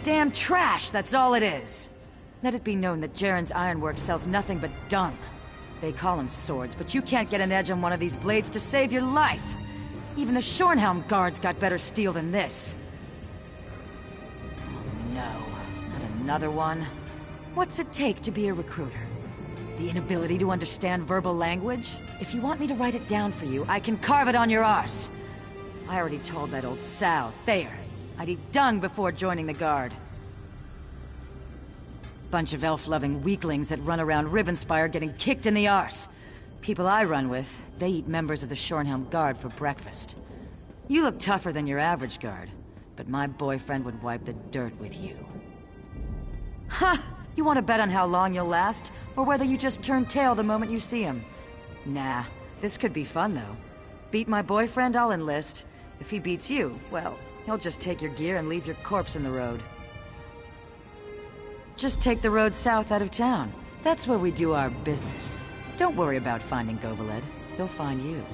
Damn trash, that's all it is. Let it be known that Jaren's Ironworks sells nothing but dung. They call them swords, but you can't get an edge on one of these blades to save your life. Even the Shornhelm guards got better steel than this. Oh no, not another one. What's it take to be a recruiter? The inability to understand verbal language? If you want me to write it down for you, I can carve it on your arse. I already told that old sow, Thayer, I'd eat dung before joining the guard. Bunch of elf-loving weaklings that run around Ribbonspire getting kicked in the arse. People I run with, they eat members of the Shornhelm Guard for breakfast. You look tougher than your average guard, but my boyfriend would wipe the dirt with you. Ha! You want to bet on how long you'll last, or whether you just turn tail the moment you see him? Nah, this could be fun though. Beat my boyfriend, I'll enlist. If he beats you, well, he'll just take your gear and leave your corpse in the road. Just take the road south out of town. That's where we do our business. Don't worry about finding Goveled. He'll find you.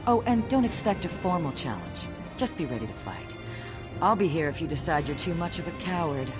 Oh, and don't expect a formal challenge. Just be ready to fight. I'll be here if you decide you're too much of a coward.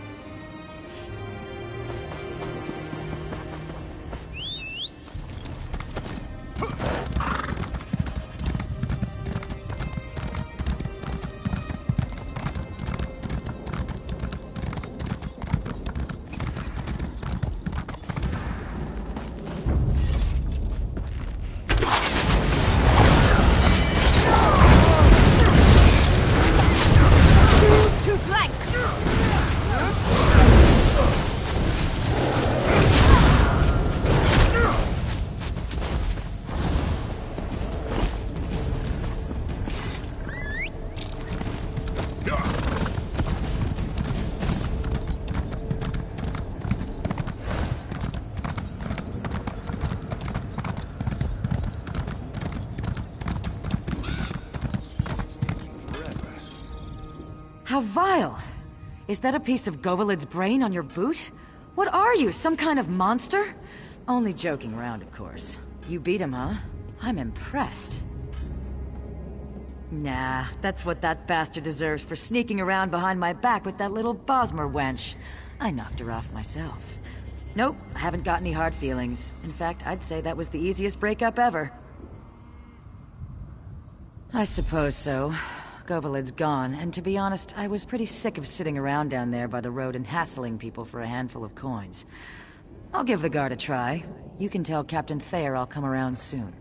How vile! Is that a piece of Goveled's brain on your boot? What are you, some kind of monster? Only joking around, of course. You beat him, huh? I'm impressed. Nah, that's what that bastard deserves for sneaking around behind my back with that little Bosmer wench. I knocked her off myself. Nope, I haven't got any hard feelings. In fact, I'd say that was the easiest breakup ever. I suppose so. Goveled's gone, and to be honest, I was pretty sick of sitting around down there by the road and hassling people for a handful of coins. I'll give the guard a try. You can tell Captain Thayer I'll come around soon.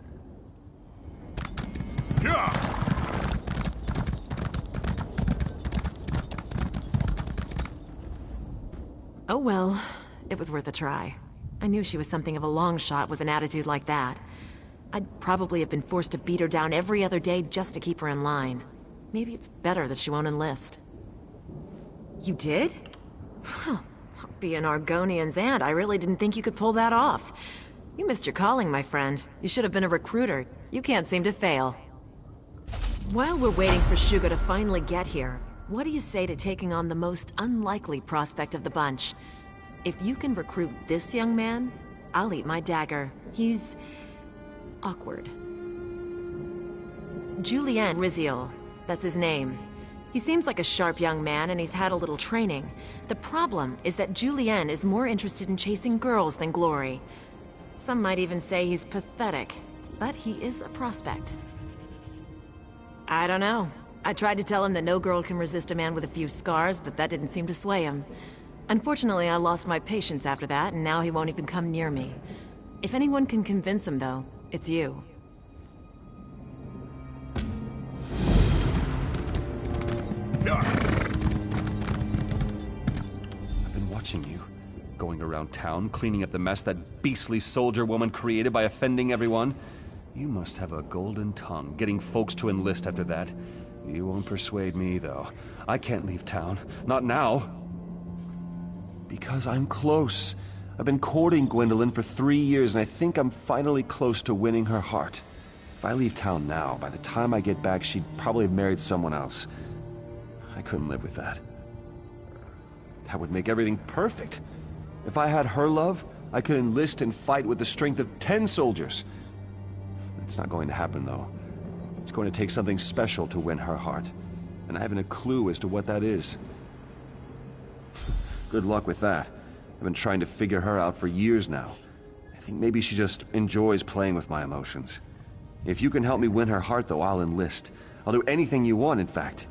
Oh well, it was worth a try. I knew she was something of a long shot with an attitude like that. I'd probably have been forced to beat her down every other day just to keep her in line. Maybe it's better that she won't enlist. You did? Being Argonian's aunt, I really didn't think you could pull that off. You missed your calling, my friend. You should have been a recruiter. You can't seem to fail. While we're waiting for Shugo to finally get here, what do you say to taking on the most unlikely prospect of the bunch? If you can recruit this young man, I'll eat my dagger. He's... awkward. Julien Riziol. That's his name. He seems like a sharp young man, and he's had a little training. The problem is that Julien is more interested in chasing girls than glory. Some might even say he's pathetic, but he is a prospect. I don't know. I tried to tell him that no girl can resist a man with a few scars, but that didn't seem to sway him. Unfortunately, I lost my patience after that, and now he won't even come near me. If anyone can convince him, though, it's you. I've been watching you, going around town, cleaning up the mess that beastly soldier woman created by offending everyone. You must have a golden tongue, getting folks to enlist after that. You won't persuade me, though. I can't leave town. Not now. Because I'm close. I've been courting Gwendolyn for 3 years, and I think I'm finally close to winning her heart. If I leave town now, by the time I get back, she'd probably have married someone else. I couldn't live with that. That would make everything perfect. If I had her love, I could enlist and fight with the strength of 10 soldiers. It's not going to happen, though. It's going to take something special to win her heart, and I haven't a clue as to what that is. good luck with that. I've been trying to figure her out for years now. I think maybe she just enjoys playing with my emotions. If you can help me win her heart, though, I'll enlist. I'll do anything you want, in fact.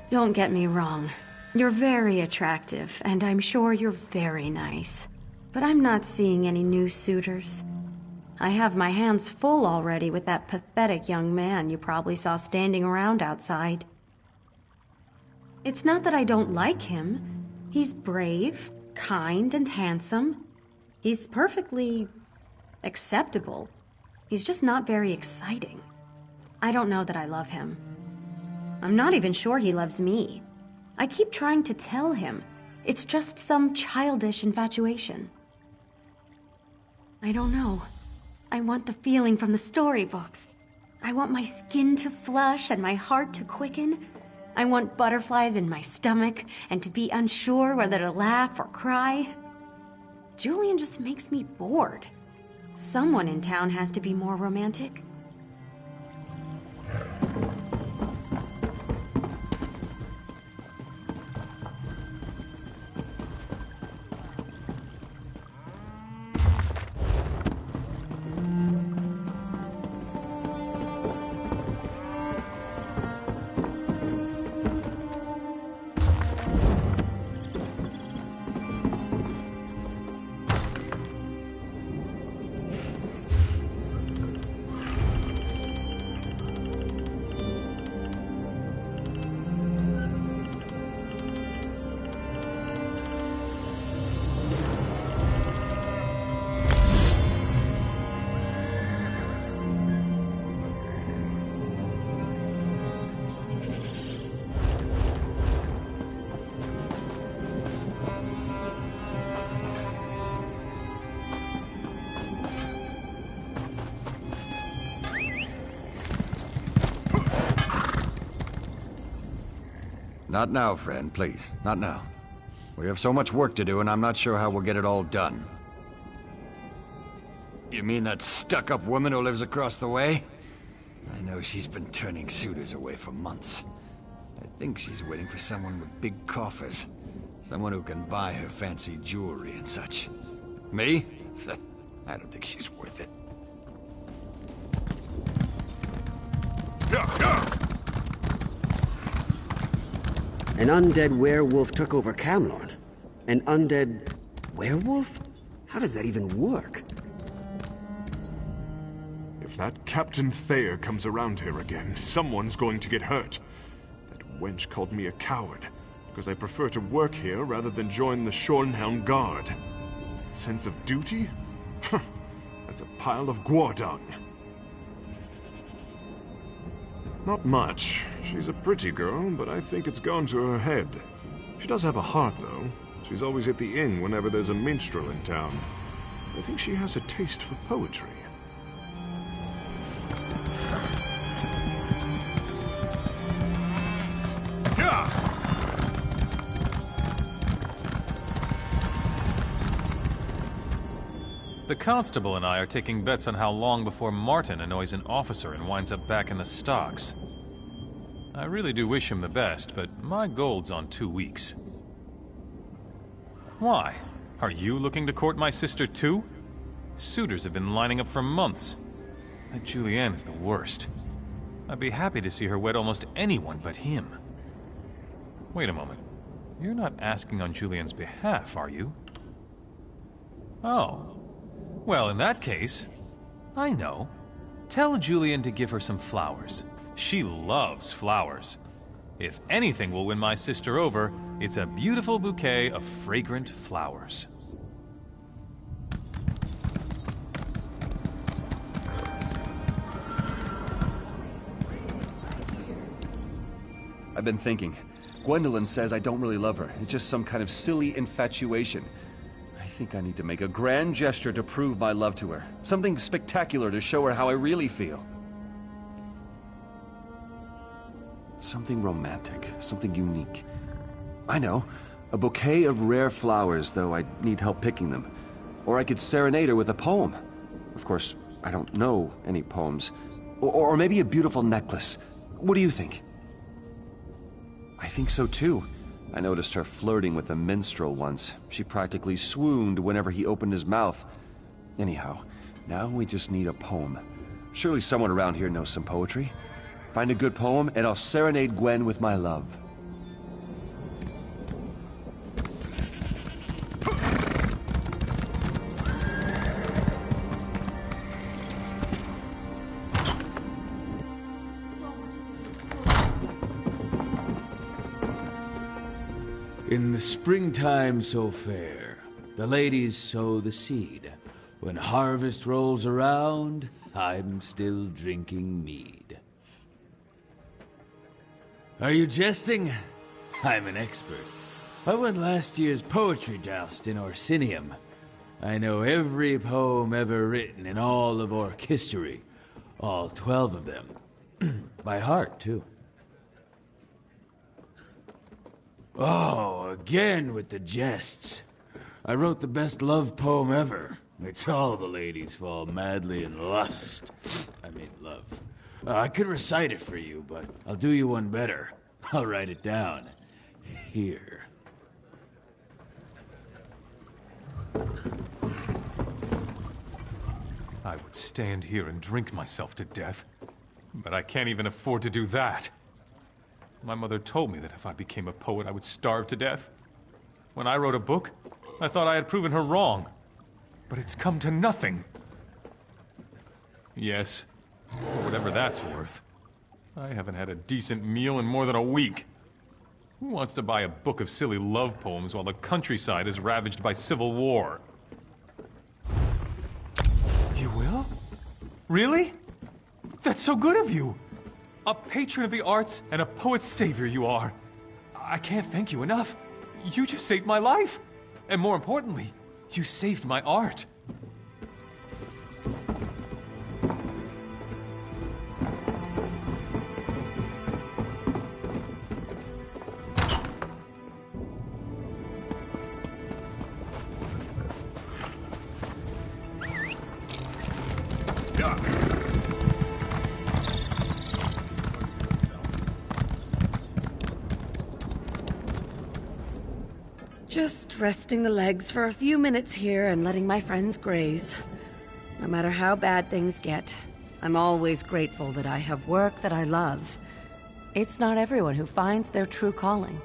Don't get me wrong. You're very attractive, and I'm sure you're very nice. But I'm not seeing any new suitors. I have my hands full already with that pathetic young man you probably saw standing around outside. It's not that I don't like him. He's brave, kind, and handsome. He's perfectly acceptable. He's just not very exciting. I don't know that I love him. I'm not even sure he loves me. I keep trying to tell him. It's just some childish infatuation. I don't know. I want the feeling from the storybooks. I want my skin to flush and my heart to quicken. I want butterflies in my stomach and to be unsure whether to laugh or cry. Julian just makes me bored. Someone in town has to be more romantic. Not now, friend, please. Not now. We have so much work to do, and I'm not sure how we'll get it all done. You mean that stuck-up woman who lives across the way? I know she's been turning suitors away for months. I think she's waiting for someone with big coffers. Someone who can buy her fancy jewelry and such. Me? I don't think she's worth it. An undead werewolf took over Camlorn. An undead werewolf? How does that even work? If that Captain Thayer comes around here again, someone's going to get hurt. That wench called me a coward, because I prefer to work here rather than join the Shornhelm Guard. Sense of duty? That's a pile of guardung. Not much. She's a pretty girl, but I think it's gone to her head. She does have a heart, though. She's always at the inn whenever there's a minstrel in town. I think she has a taste for poetry. The constable and I are taking bets on how long before Martin annoys an officer and winds up back in the stocks. I really do wish him the best, but my gold's on 2 weeks. Why? Are you looking to court my sister too? Suitors have been lining up for months. That Julianne is the worst. I'd be happy to see her wed almost anyone but him. Wait a moment. You're not asking on Julian's behalf, are you? Oh. Well, in that case, I know. Tell Julian to give her some flowers. She loves flowers. If anything will win my sister over, it's a beautiful bouquet of fragrant flowers. I've been thinking. Gwendolyn says I don't really love her. It's just some kind of silly infatuation. I think I need to make a grand gesture to prove my love to her. Something spectacular to show her how I really feel. Something romantic, something unique. I know, a bouquet of rare flowers, though I'd need help picking them. Or I could serenade her with a poem. Of course, I don't know any poems. Or maybe a beautiful necklace. What do you think? I think so too. I noticed her flirting with a minstrel once. She practically swooned whenever he opened his mouth. Anyhow, now we just need a poem. Surely someone around here knows some poetry. Find a good poem, and I'll serenade Gwen with my love. In the springtime so fair, the ladies sow the seed. When harvest rolls around, I'm still drinking mead. Are you jesting? I'm an expert. I won last year's poetry joust in Orsinium. I know every poem ever written in all of Orc history. All 12 of them. By heart, too. Oh, again with the jests. I wrote the best love poem ever. It's all the ladies fall madly in lust. I mean love. I could recite it for you, but I'll do you one better. I'll write it down. Here. I would stand here and drink myself to death, but I can't even afford to do that. My mother told me that if I became a poet, I would starve to death. When I wrote a book, I thought I had proven her wrong. But it's come to nothing. Yes, for whatever that's worth. I haven't had a decent meal in more than a week. Who wants to buy a book of silly love poems while the countryside is ravaged by civil war? You will? Really? That's so good of you! A patron of the arts and a poet's savior you are. I can't thank you enough. You just saved my life. And more importantly, you saved my art. Just resting the legs for a few minutes here and letting my friends graze. No matter how bad things get, I'm always grateful that I have work that I love. It's not everyone who finds their true calling.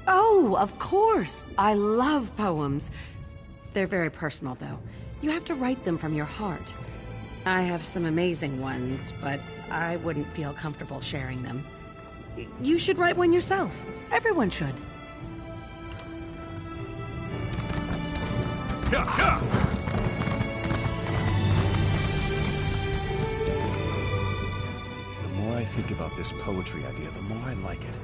Oh, of course! I love poems. They're very personal, though. You have to write them from your heart. I have some amazing ones, but I wouldn't feel comfortable sharing them. You should write one yourself. Everyone should. The more I think about this poetry idea, the more I like it.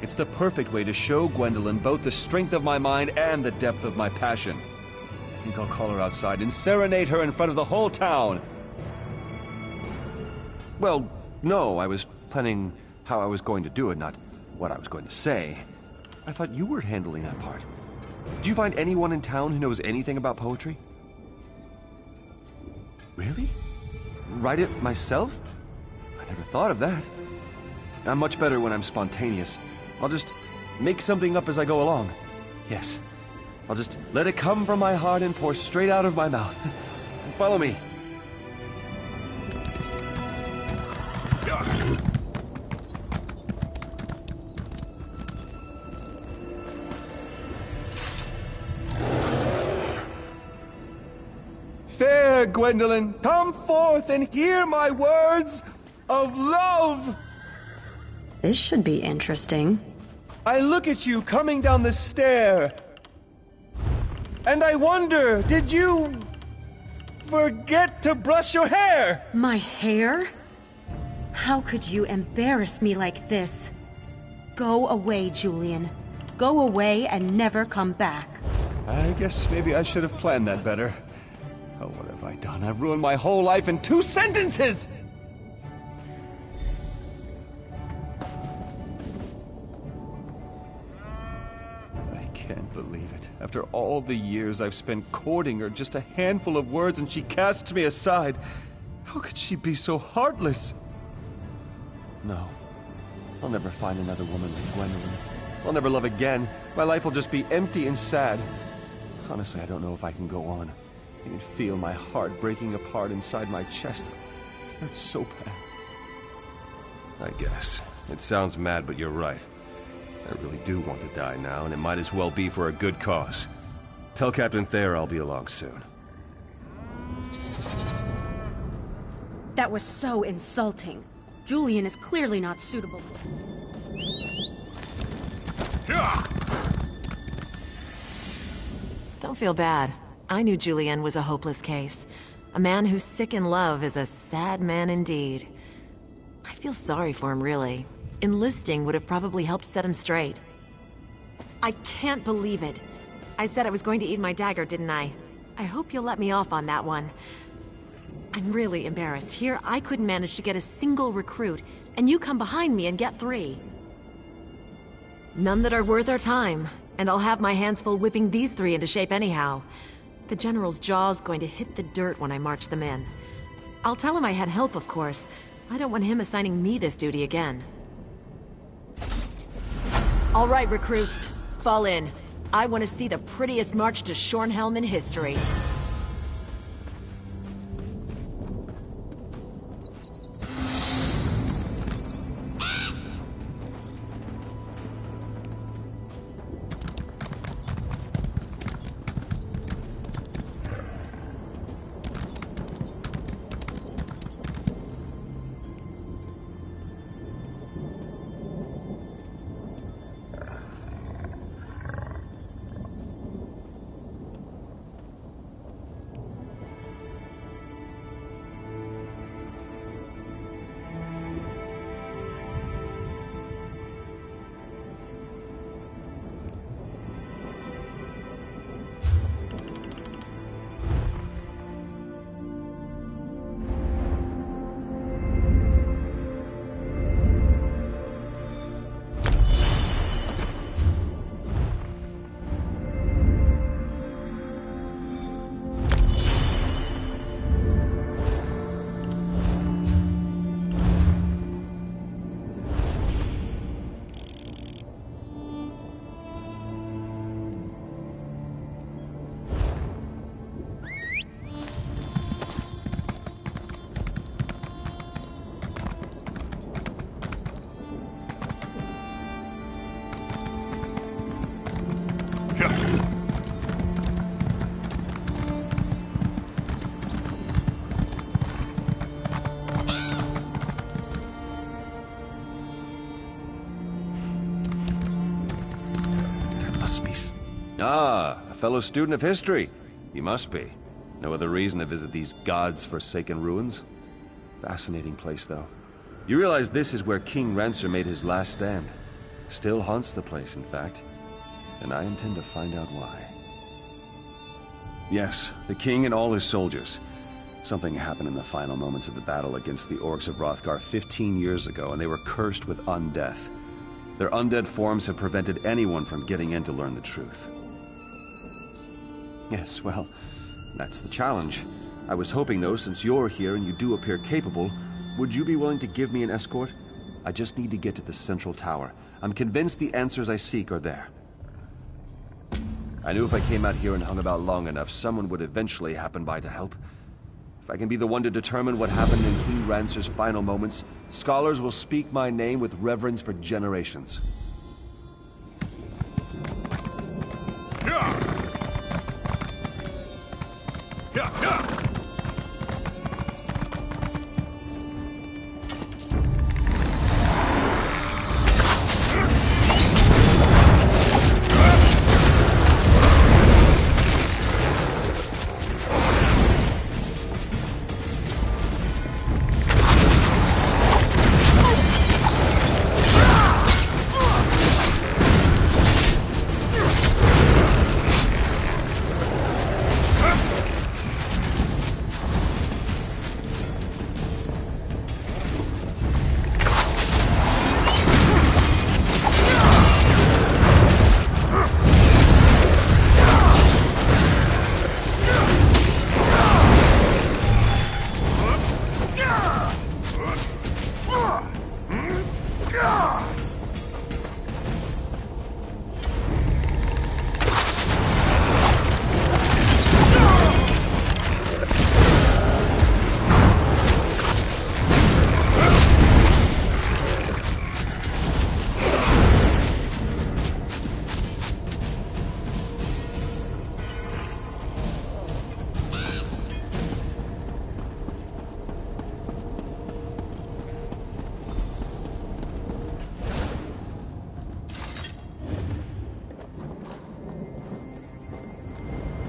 It's the perfect way to show Gwendolyn both the strength of my mind and the depth of my passion. I think I'll call her outside and serenade her in front of the whole town. Well, no, I was planning how I was going to do it, not what I was going to say. I thought you were handling that part. Do you find anyone in town who knows anything about poetry? Really? Write it myself? I never thought of that. I'm much better when I'm spontaneous. I'll just make something up as I go along. Yes. I'll just let it come from my heart and pour straight out of my mouth. Follow me. Fair Gwendolyn, come forth and hear my words of love! This should be interesting. I look at you coming down the stair, and I wonder, did you forget to brush your hair? My hair? How could you embarrass me like this? Go away, Julian. Go away and never come back. I guess maybe I should have planned that better. Oh, what have I done? I've ruined my whole life in 2 sentences! I can't believe it. After all the years I've spent courting her, just a handful of words and she casts me aside. How could she be so heartless? No. I'll never find another woman like Gwendolyn. I'll never love again. My life will just be empty and sad. Honestly, I don't know if I can go on. I can feel my heart breaking apart inside my chest. It hurts so bad. I guess. It sounds mad, but you're right. I really do want to die now, and it might as well be for a good cause. Tell Captain Thayer I'll be along soon. That was so insulting. Julian is clearly not suitable. Don't feel bad. I knew Julian was a hopeless case. A man who's sick in love is a sad man indeed. I feel sorry for him, really. Enlisting would have probably helped set him straight. I can't believe it. I said I was going to eat my dagger, didn't I? I hope you'll let me off on that one. I'm really embarrassed. Here, I couldn't manage to get a single recruit, and you come behind me and get 3. None that are worth our time, and I'll have my hands full whipping these 3 into shape anyhow. The General's jaw's going to hit the dirt when I march them in. I'll tell him I had help, of course. I don't want him assigning me this duty again. All right, recruits. Fall in. I want to see the prettiest march to Shornhelm in history. Ah, a fellow student of history. You must be. No other reason to visit these God's-forsaken ruins? Fascinating place, though. You realize this is where King Rancer made his last stand. Still haunts the place, in fact. And I intend to find out why. Yes, the king and all his soldiers. Something happened in the final moments of the battle against the Orcs of Hrothgar 15 years ago, and they were cursed with undeath. Their undead forms have prevented anyone from getting in to learn the truth. Yes, well, that's the challenge. I was hoping, though, since you're here and you do appear capable, would you be willing to give me an escort? I just need to get to the central tower. I'm convinced the answers I seek are there. I knew if I came out here and hung about long enough, someone would eventually happen by to help. If I can be the one to determine what happened in King Rancer's final moments, scholars will speak my name with reverence for generations.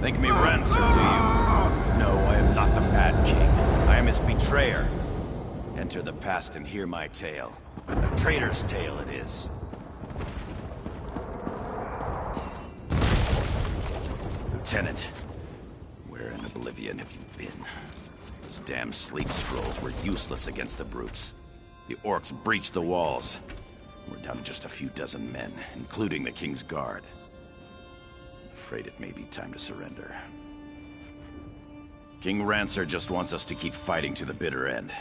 Think me ransom, do you? No, I am not the Mad King. I am his betrayer. Enter the past and hear my tale. A traitor's tale it is. Lieutenant, where in oblivion have you been? Those damn sleep scrolls were useless against the brutes. The orcs breached the walls. We're down to just a few dozen men, including the King's Guard. Afraid it may be time to surrender. King Rancer just wants us to keep fighting to the bitter end.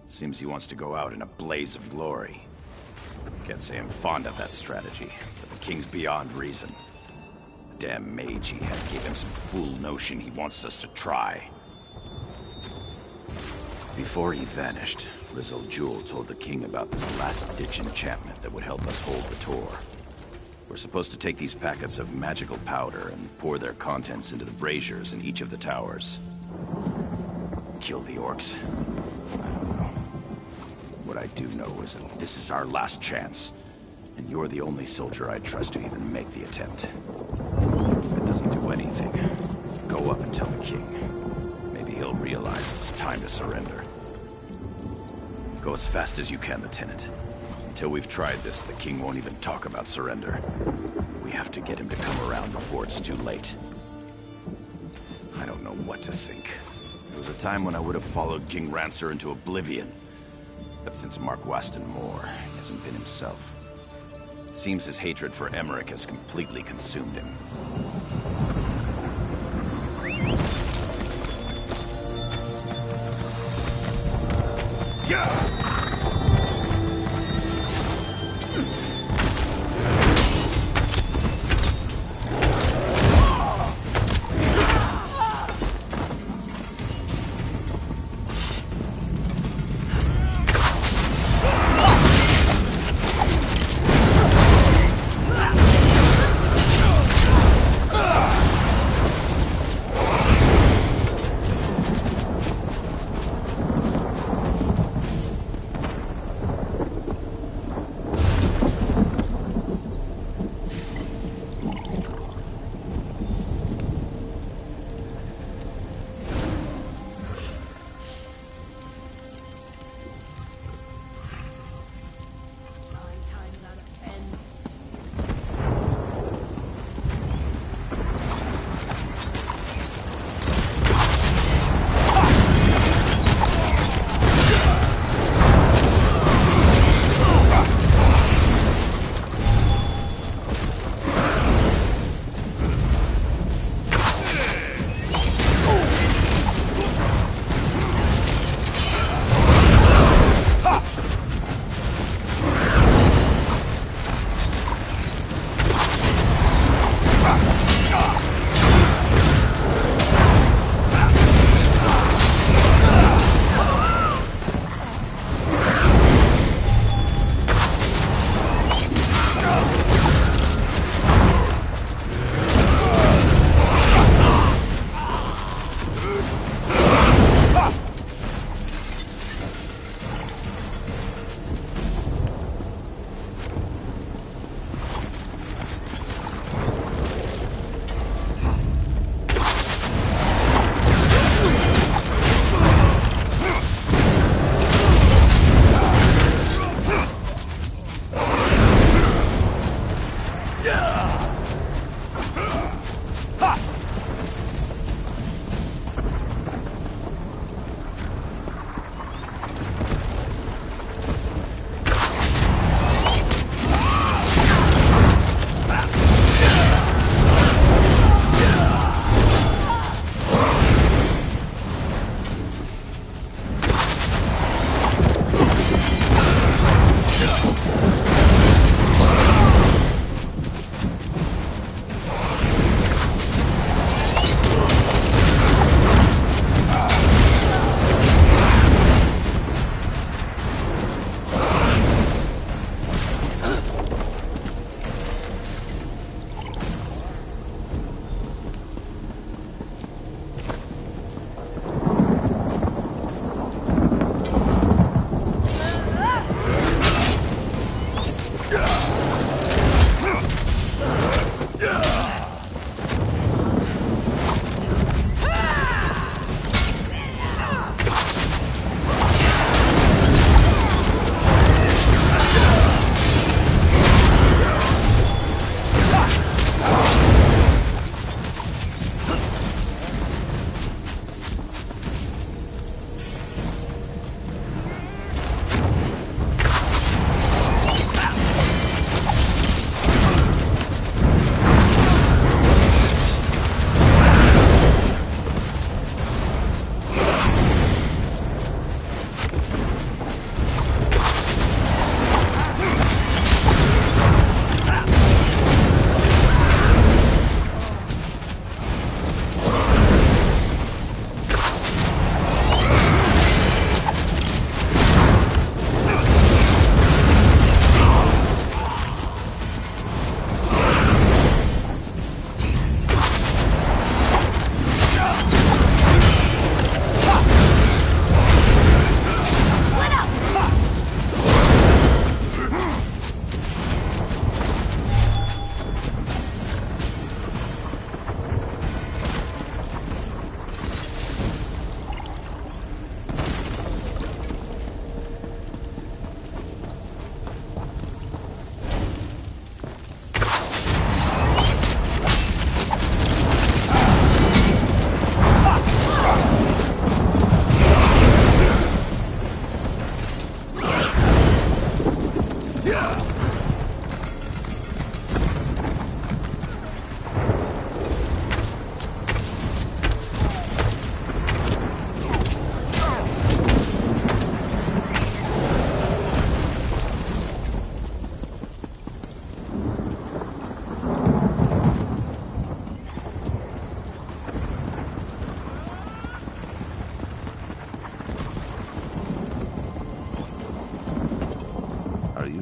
Seems he wants to go out in a blaze of glory. Can't say I'm fond of that strategy, but the King's beyond reason. The damn mage he had gave him some fool notion he wants us to try. Before he vanished, Rizzo Jewel told the King about this last-ditch enchantment that would help us hold the Tor. We're supposed to take these packets of magical powder and pour their contents into the braziers in each of the towers. Kill the orcs? I don't know. What I do know is that this is our last chance, and you're the only soldier I'd trust to even make the attempt. If it doesn't do anything, go up and tell the King. Maybe he'll realize it's time to surrender. Go as fast as you can, Lieutenant. Until we've tried this, the King won't even talk about surrender. We have to get him to come around before it's too late. I don't know what to think. There was a time when I would have followed King Rancer into oblivion. But since Mark Waston Moore, he hasn't been himself. It seems his hatred for Emmerich has completely consumed him. Yeah!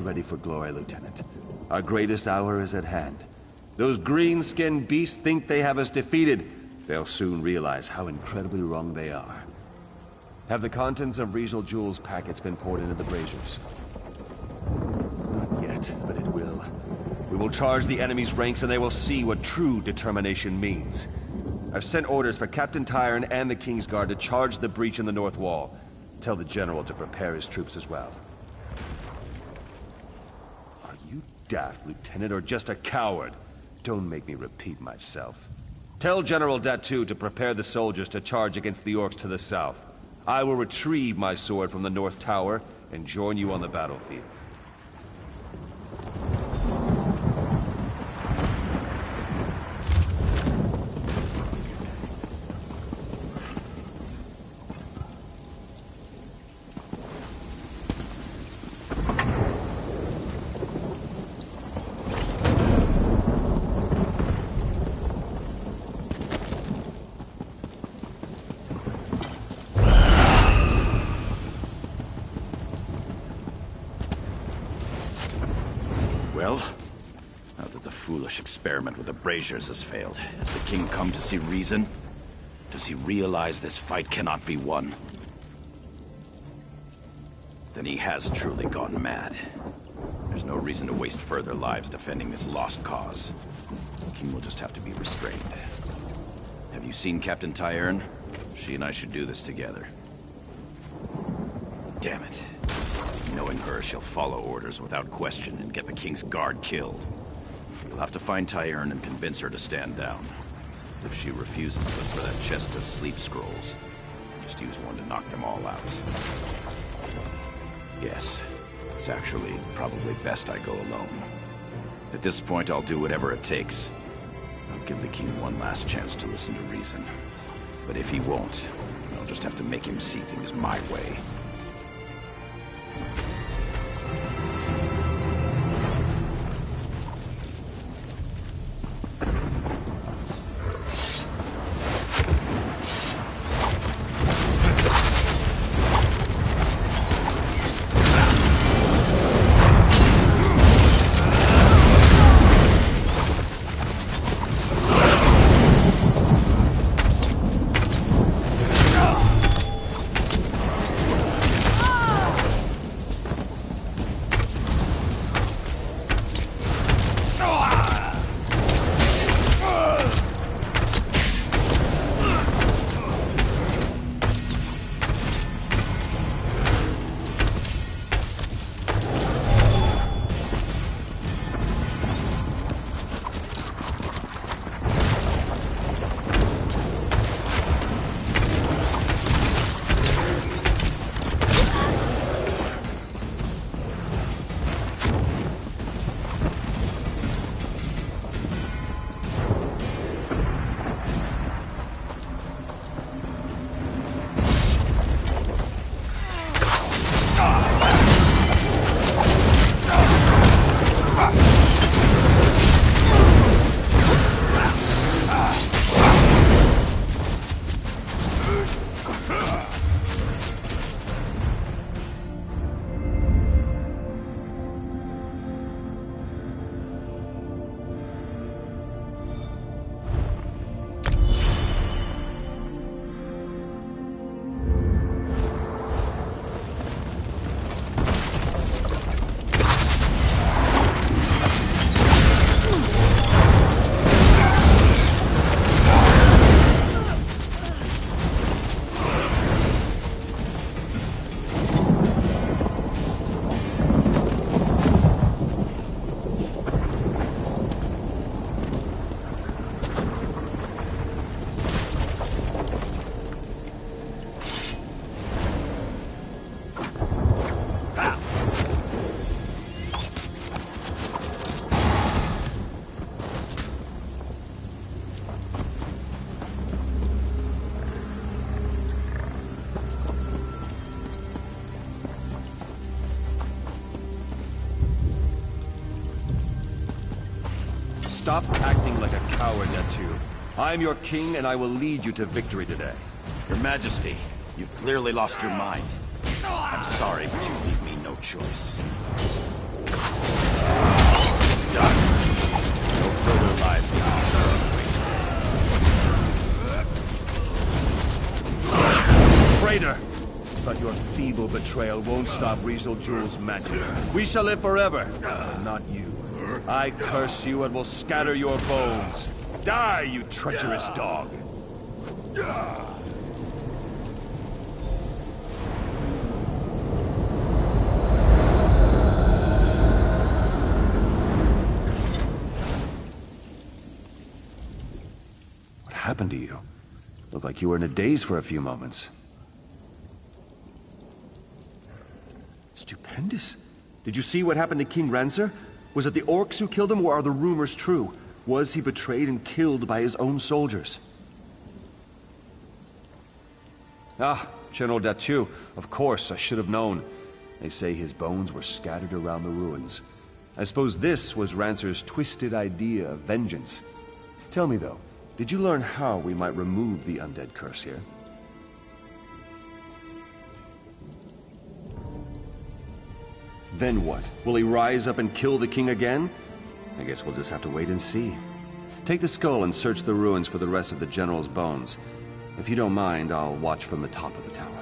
ready for glory, Lieutenant. Our greatest hour is at hand. Those green-skinned beasts think they have us defeated. They'll soon realize how incredibly wrong they are. Have the contents of Riesel Jewel's packets been poured into the braziers? Not yet, but it will. We will charge the enemy's ranks and they will see what true determination means. I've sent orders for Captain Tyrone and the King's Guard to charge the breach in the North Wall. Tell the General to prepare his troops as well. Are you daft, Lieutenant, or just a coward? Don't make me repeat myself. Tell General Datu to prepare the soldiers to charge against the orcs to the south. I will retrieve my sword from the North Tower and join you on the battlefield. Well, now that the foolish experiment with the braziers has failed, has the king come to see reason? Does he realize this fight cannot be won? Then he has truly gone mad. There's no reason to waste further lives defending this lost cause. The king will just have to be restrained. Have you seen Captain Tyrone? She and I should do this together. Damn it. Knowing her, she'll follow orders without question and get the King's Guard killed. You'll have to find Tyrone and convince her to stand down. If she refuses, look for that chest of sleep scrolls. Just use one to knock them all out. Yes, it's actually probably best I go alone. At this point, I'll do whatever it takes. I'll give the King one last chance to listen to reason. But if he won't, I'll just have to make him see things my way. Stop acting like a coward, Datu. I am your king, and I will lead you to victory today. Your Majesty, you've clearly lost your mind. I'm sorry, but you leave me no choice. betrayal won't stop Rizal Jul's magic. We shall live forever, but not you. I curse you and will scatter your bones. Die, you treacherous dog! What happened to you? Looked like you were in a daze for a few moments. Stupendous. Did you see what happened to King Rancer? Was it the orcs who killed him, or are the rumors true? Was he betrayed and killed by his own soldiers? Ah, General Datu. Of course, I should have known. They say his bones were scattered around the ruins. I suppose this was Rancer's twisted idea of vengeance. Tell me, though, did you learn how we might remove the undead curse here? Then what? Will he rise up and kill the king again? I guess we'll just have to wait and see. Take the skull and search the ruins for the rest of the general's bones. If you don't mind, I'll watch from the top of the tower.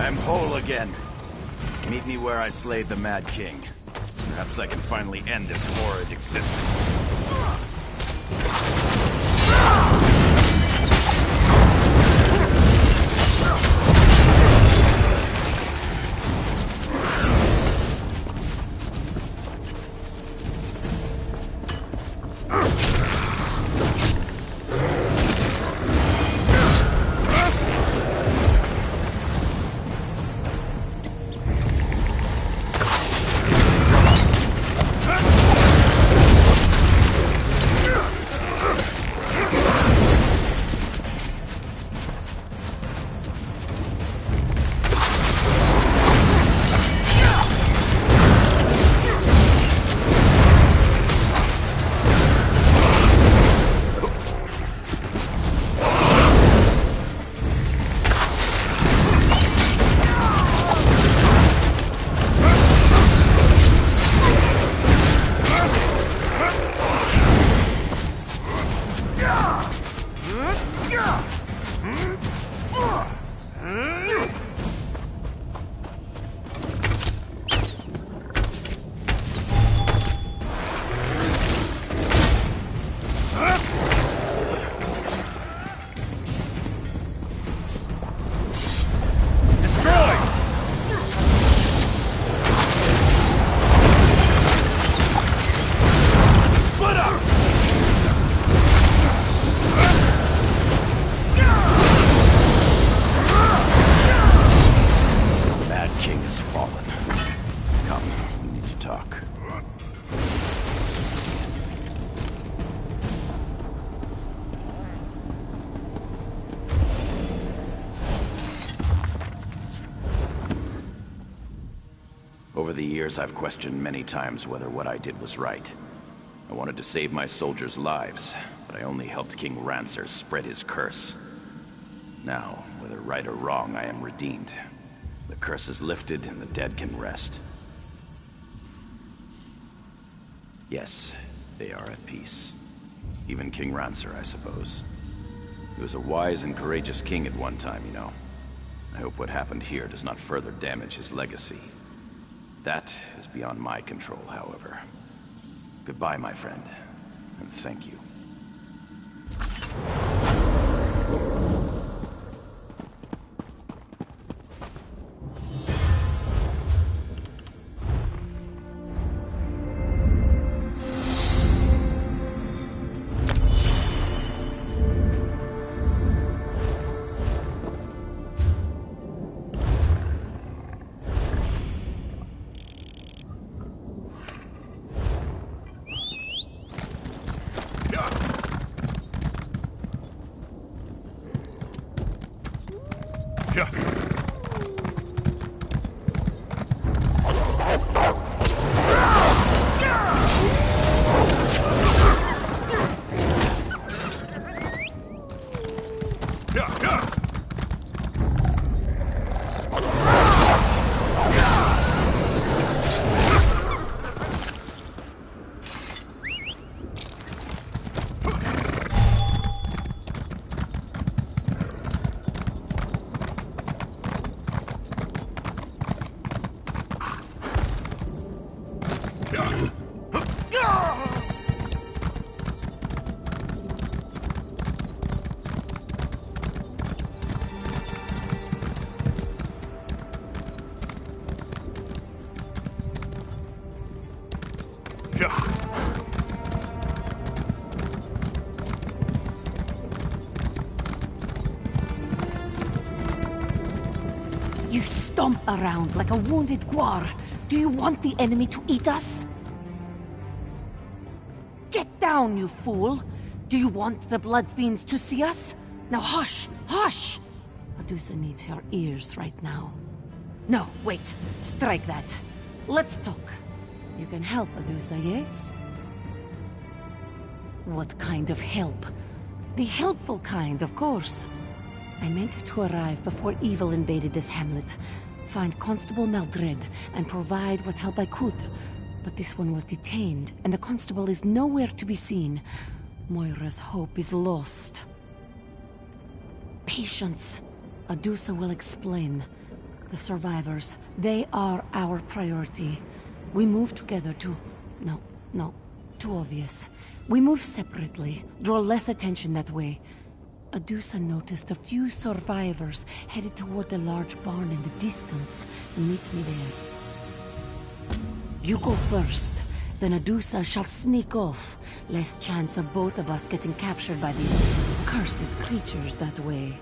I'm whole again. Meet me where I slayed the Mad King. Perhaps I can finally end this horrid existence. the years, I've questioned many times whether what I did was right. I wanted to save my soldiers' lives, but I only helped King Rancer spread his curse. Now, whether right or wrong, I am redeemed. The curse is lifted and the dead can rest. Yes, they are at peace. Even King Rancer, I suppose. He was a wise and courageous king at one time, you know. I hope what happened here does not further damage his legacy. That is beyond my control, however. Goodbye, my friend, and thank you. You stomp around like a wounded guar. Do you want the enemy to eat us? Get down, you fool! Do you want the blood fiends to see us? Now hush! Hush! Medusa needs her ears right now. No, wait. Strike that. Let's talk. You can help, Medusa, yes? What kind of help? The helpful kind, of course. I meant to arrive before evil invaded this hamlet, find Constable Maldred, and provide what help I could. But this one was detained, and the constable is nowhere to be seen. Moira's hope is lost. Patience. Medusa will explain. The survivors, they are our priority. We move together to... No, too obvious. We move separately, draw less attention that way. Medusa noticed a few survivors headed toward the large barn in the distance. Meet me there. You go first, then Medusa shall sneak off. Less chance of both of us getting captured by these cursed creatures that way.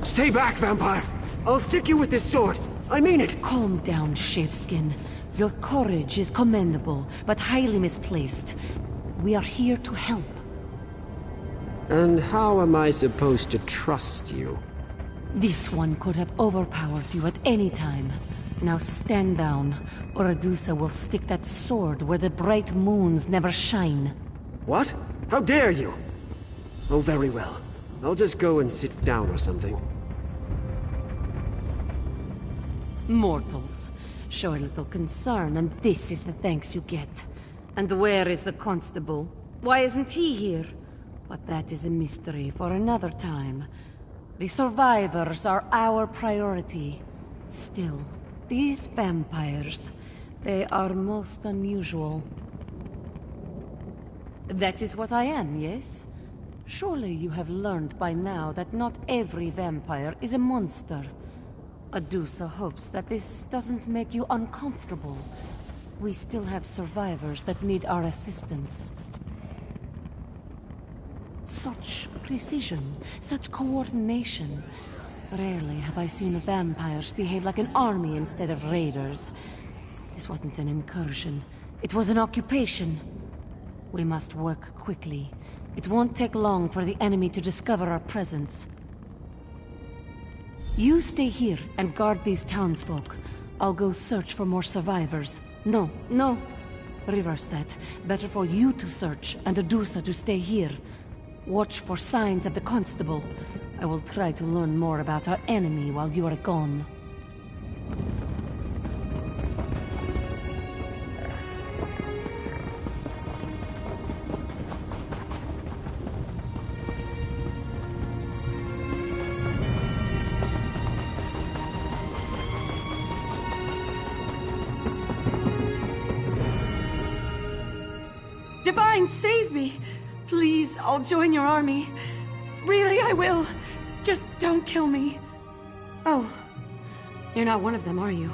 Stay back, vampire! I'll stick you with this sword. I mean it! Calm down, Shaveskin. Your courage is commendable, but highly misplaced. We are here to help. And how am I supposed to trust you? This one could have overpowered you at any time. Now stand down, or Medusa will stick that sword where the bright moons never shine. What? How dare you? Oh, very well. I'll just go and sit down or something. Mortals. Show a little concern, and this is the thanks you get. And where is the constable? Why isn't he here? But that is a mystery for another time. The survivors are our priority. Still, these vampires, they are most unusual. That is what I am, yes? Surely you have learned by now that not every vampire is a monster. Medusa hopes that this doesn't make you uncomfortable. We still have survivors that need our assistance. such precision, such coordination. Rarely have I seen the vampires behave like an army instead of raiders. This wasn't an incursion. It was an occupation. We must work quickly. It won't take long for the enemy to discover our presence. You stay here and guard these townsfolk. I'll go search for more survivors. No, no. Reverse that. Better for you to search and Adusa to stay here. Watch for signs of the constable. I will try to learn more about our enemy while you are gone. Divine, save me! Please, I'll join your army. Really, I will. Just don't kill me. Oh, you're not one of them, are you?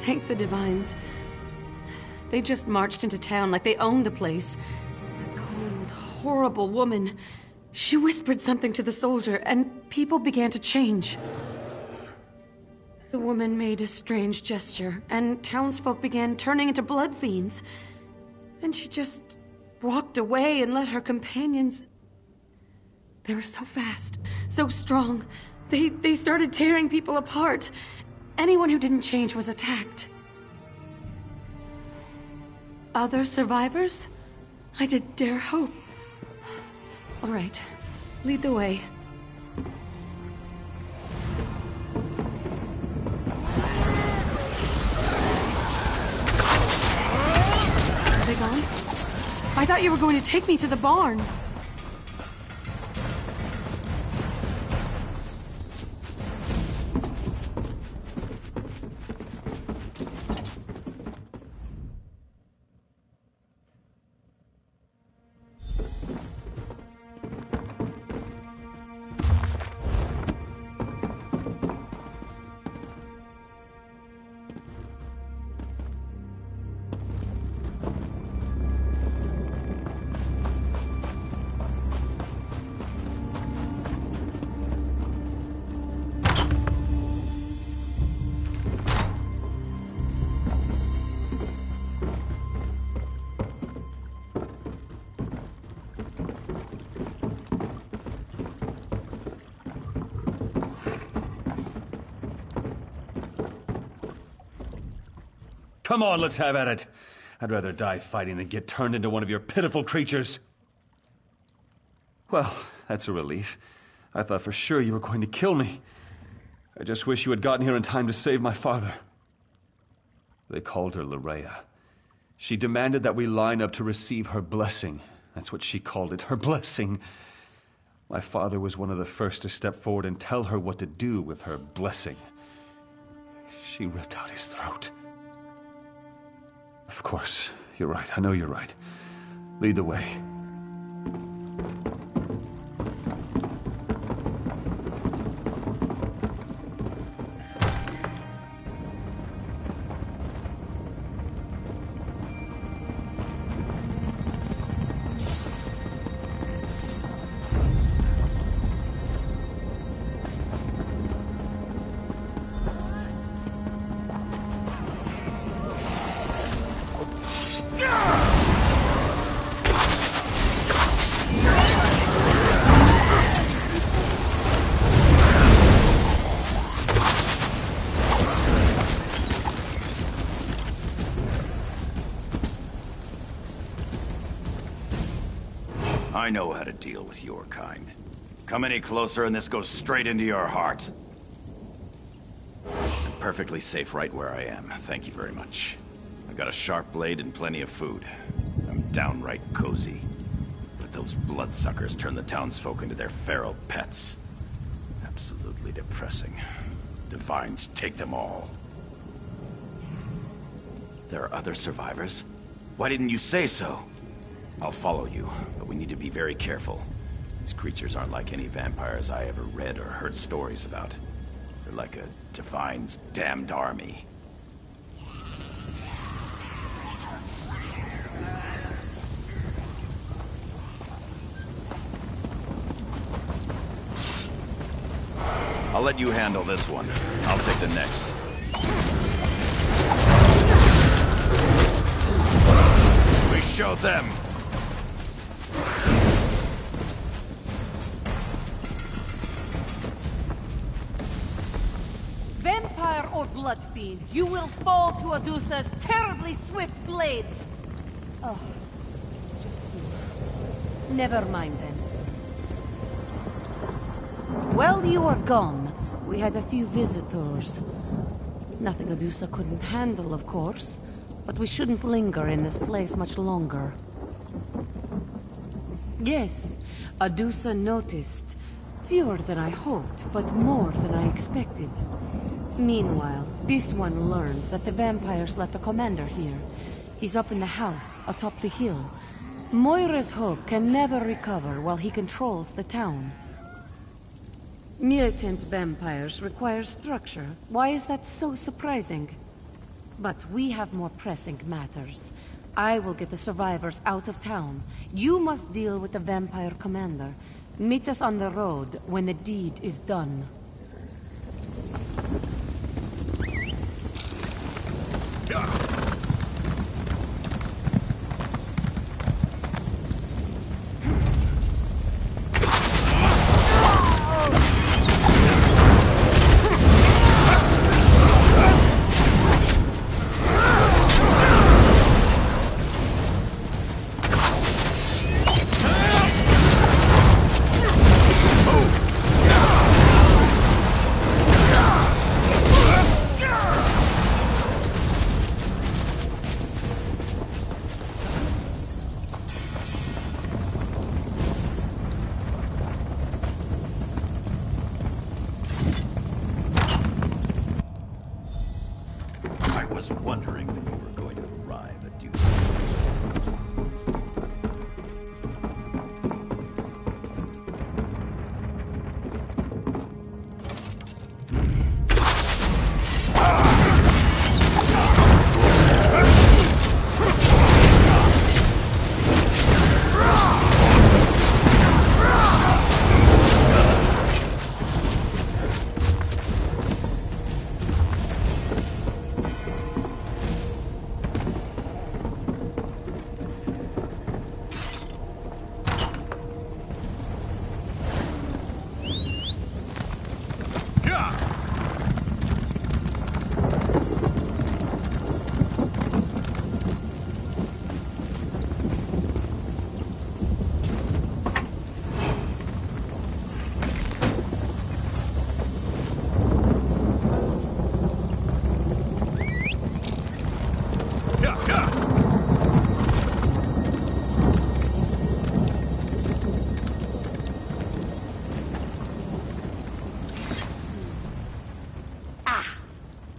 Thank the Divines. They just marched into town like they owned the place. A cold, horrible woman. She whispered something to the soldier, and people began to change. The woman made a strange gesture, and townsfolk began turning into blood fiends. Then she just walked away and let her companions... They were so fast, so strong. They started tearing people apart. Anyone who didn't change was attacked. Other survivors? I didn't dare hope. All right, lead the way. Are they gone? I thought you were going to take me to the barn. Come on, let's have at it. I'd rather die fighting than get turned into one of your pitiful creatures. Well, that's a relief. I thought for sure you were going to kill me. I just wish you had gotten here in time to save my father. They called her Larea. She demanded that we line up to receive her blessing. That's what she called it, her blessing. My father was one of the first to step forward and tell her what to do with her blessing. She ripped out his throat. Of course, you're right. I know you're right. Lead the way. I know how to deal with your kind. Come any closer and this goes straight into your heart. I'm perfectly safe right where I am. Thank you very much. I've got a sharp blade and plenty of food. I'm downright cozy. But those bloodsuckers turn the townsfolk into their feral pets. Absolutely depressing. Divines take them all. There are other survivors? Why didn't you say so? I'll follow you, but we need to be very careful. These creatures aren't like any vampires I ever read or heard stories about. They're like a Divine's damned army. I'll let you handle this one. I'll take the next. We show them! Vampire or blood fiend, you will fall to Adusa's terribly swift blades! Oh, it's just you. Never mind then. While you were gone, we had a few visitors. Nothing Adusa couldn't handle, of course, but we shouldn't linger in this place much longer. Yes, Adusa noticed. Fewer than I hoped, but more than I expected. Meanwhile, this one learned that the vampires left a commander here. He's up in the house, atop the hill. Moira's hope can never recover while he controls the town. Mutant vampires require structure. Why is that so surprising? But we have more pressing matters. I will get the survivors out of town. You must deal with the vampire commander. Meet us on the road when the deed is done. Was wondering that you were going to arrive at Adusa.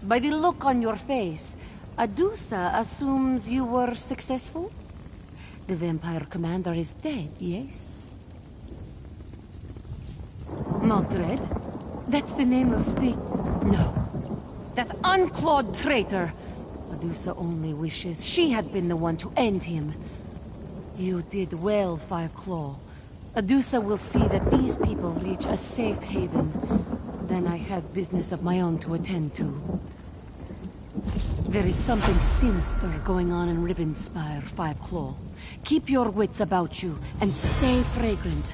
By the look on your face, Adusa assumes you were successful? The vampire commander is dead, yes? Maldred? That's the name of the... No. That unclawed traitor! Adusa only wishes she had been the one to end him. You did well, Five Claw. Adusa will see that these people reach a safe haven. Then I have business of my own to attend to. There is something sinister going on in Rivenspire, Five Claw. Keep your wits about you, and stay fragrant.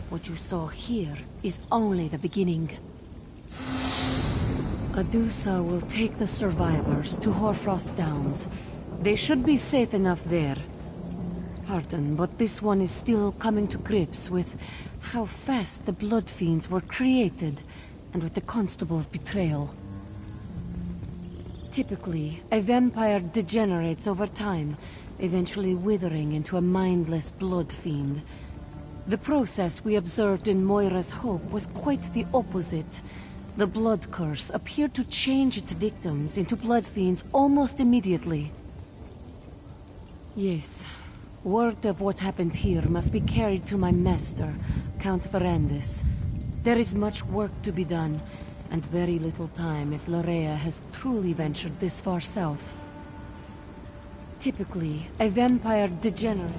What you saw here is only the beginning. Adusa will take the survivors to Hoarfrost Downs. They should be safe enough there. Pardon, but this one is still coming to grips with how fast the Blood Fiends were created, and with the Constable's betrayal. Typically, a vampire degenerates over time, eventually withering into a mindless blood fiend. The process we observed in Moira's Hope was quite the opposite. The blood curse appeared to change its victims into blood fiends almost immediately. Yes, word of what happened here must be carried to my master, Count Verandis. There is much work to be done, and very little time if Lorea has truly ventured this far south. Typically, a vampire degenerate.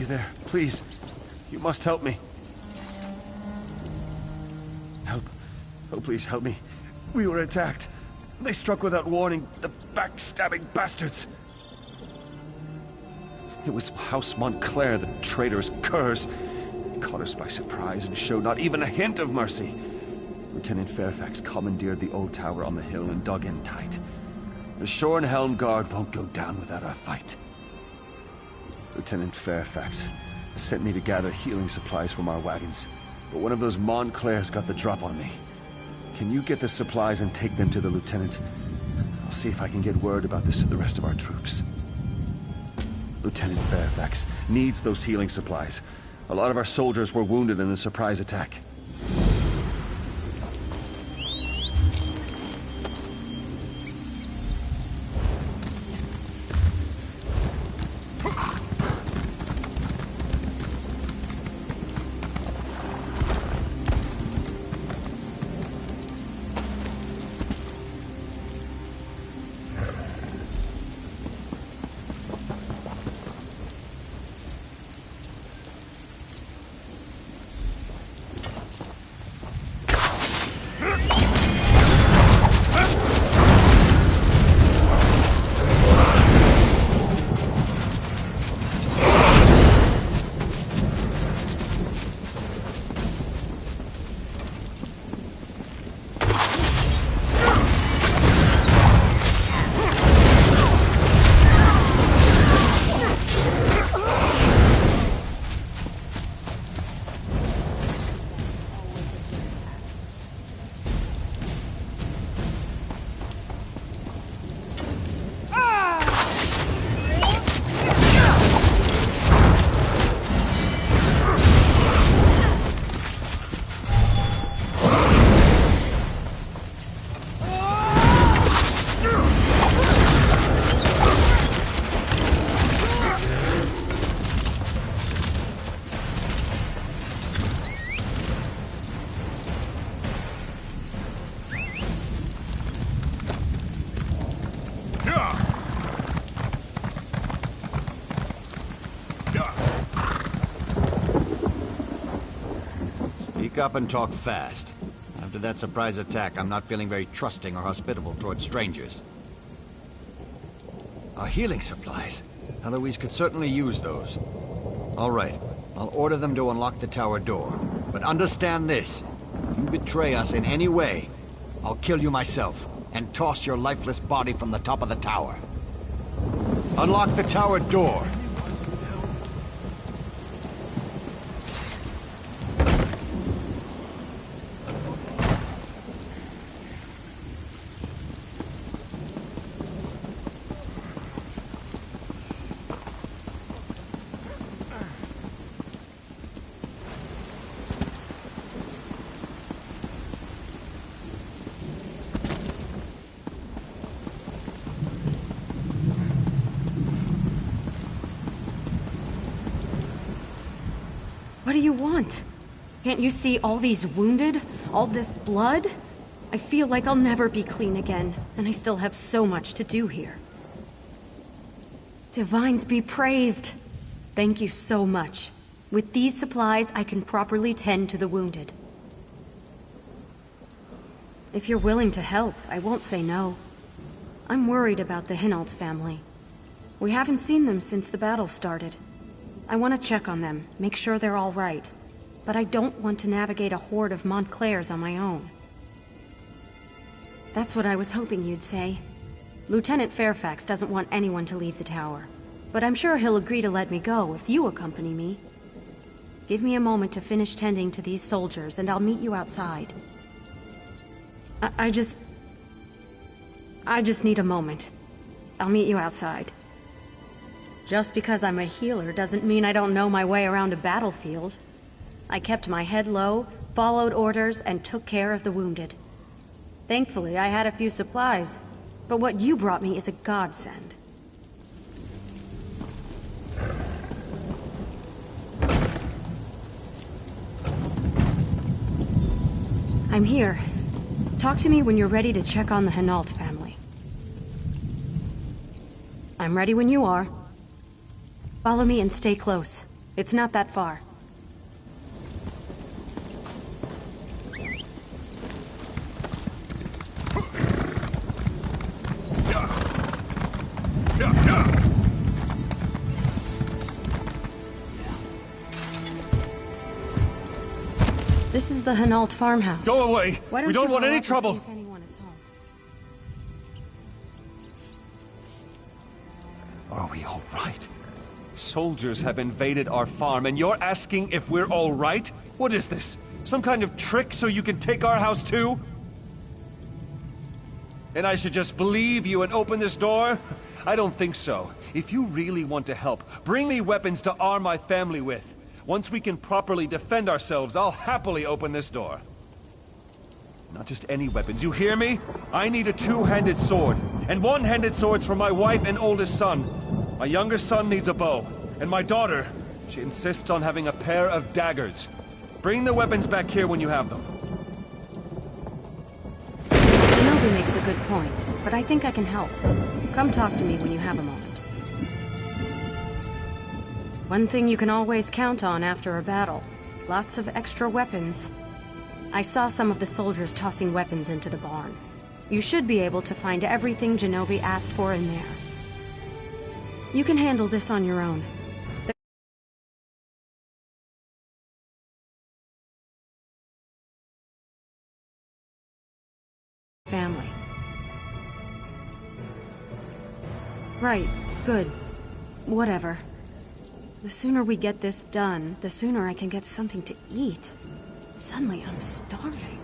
there? Please. You must help me. Help. Oh, please help me. We were attacked. They struck without warning. The backstabbing bastards. It was House Montclair, the traitorous curs. They caught us by surprise and showed not even a hint of mercy. Lieutenant Fairfax commandeered the old tower on the hill and dug in tight. The Shornhelm Guard won't go down without a fight. Lieutenant Fairfax sent me to gather healing supplies from our wagons, but one of those Montclairs got the drop on me. Can you get the supplies and take them to the lieutenant? I'll see if I can get word about this to the rest of our troops. Lieutenant Fairfax needs those healing supplies. A lot of our soldiers were wounded in the surprise attack. Speak up and talk fast. After that surprise attack, I'm not feeling very trusting or hospitable towards strangers. Our healing supplies. Eloise could certainly use those. All right, I'll order them to unlock the tower door. But understand this. If you betray us in any way, I'll kill you myself and toss your lifeless body from the top of the tower. Unlock the tower door. What do you want? Can't you see all these wounded? All this blood? I feel like I'll never be clean again, and I still have so much to do here. Divines be praised! Thank you so much. With these supplies, I can properly tend to the wounded. If you're willing to help, I won't say no. I'm worried about the Hinault family. We haven't seen them since the battle started. I want to check on them, make sure they're all right. But I don't want to navigate a horde of Montclairs on my own. That's what I was hoping you'd say. Lieutenant Fairfax doesn't want anyone to leave the tower. But I'm sure he'll agree to let me go if you accompany me. Give me a moment to finish tending to these soldiers, and I'll meet you outside. I just need a moment. I'll meet you outside. Just because I'm a healer doesn't mean I don't know my way around a battlefield. I kept my head low, followed orders, and took care of the wounded. Thankfully, I had a few supplies, but what you brought me is a godsend. I'm here. Talk to me when you're ready to check on the Hinault family. I'm ready when you are. Follow me and stay close. It's not that far. This is the Hinault farmhouse. Go away! Why We don't you want go any up and trouble! see if anyone is home? Are we all right? Soldiers have invaded our farm, and you're asking if we're all right? What is this? Some kind of trick so you can take our house too? And I should just believe you and open this door? I don't think so. If you really want to help, bring me weapons to arm my family with. Once we can properly defend ourselves, I'll happily open this door. Not just any weapons, you hear me? I need a two-handed sword, and one-handed swords for my wife and oldest son. My younger son needs a bow, and my daughter, she insists on having a pair of daggers. Bring the weapons back here when you have them. Novi makes a good point, but I think I can help. Come talk to me when you have a moment. One thing you can always count on after a battle. Lots of extra weapons. I saw some of the soldiers tossing weapons into the barn. You should be able to find everything Genovi asked for in there. You can handle this on your own. Family. Right, good. Whatever. The sooner we get this done, the sooner I can get something to eat. Suddenly I'm starving.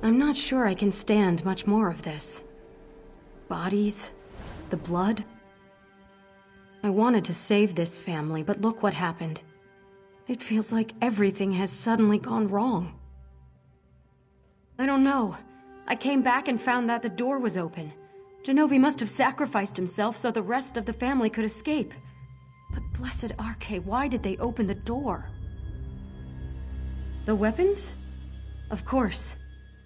I'm not sure I can stand much more of this. Bodies, the blood. I wanted to save this family, but look what happened. It feels like everything has suddenly gone wrong. I don't know. I came back and found that the door was open. Genovi must have sacrificed himself so the rest of the family could escape. But blessed Arche, why did they open the door? The weapons? Of course.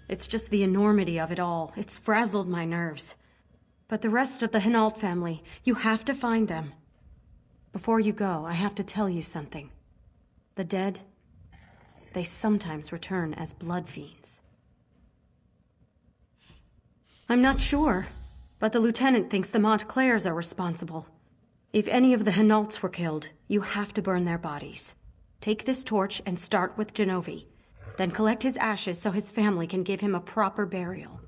It's just the enormity of it all. It's frazzled my nerves. But the rest of the Hinault family, you have to find them. Before you go, I have to tell you something. The dead, they sometimes return as blood fiends. I'm not sure, but the lieutenant thinks the Montclairs are responsible. If any of the Hinaults were killed, you have to burn their bodies. Take this torch and start with Genovi. Then collect his ashes so his family can give him a proper burial.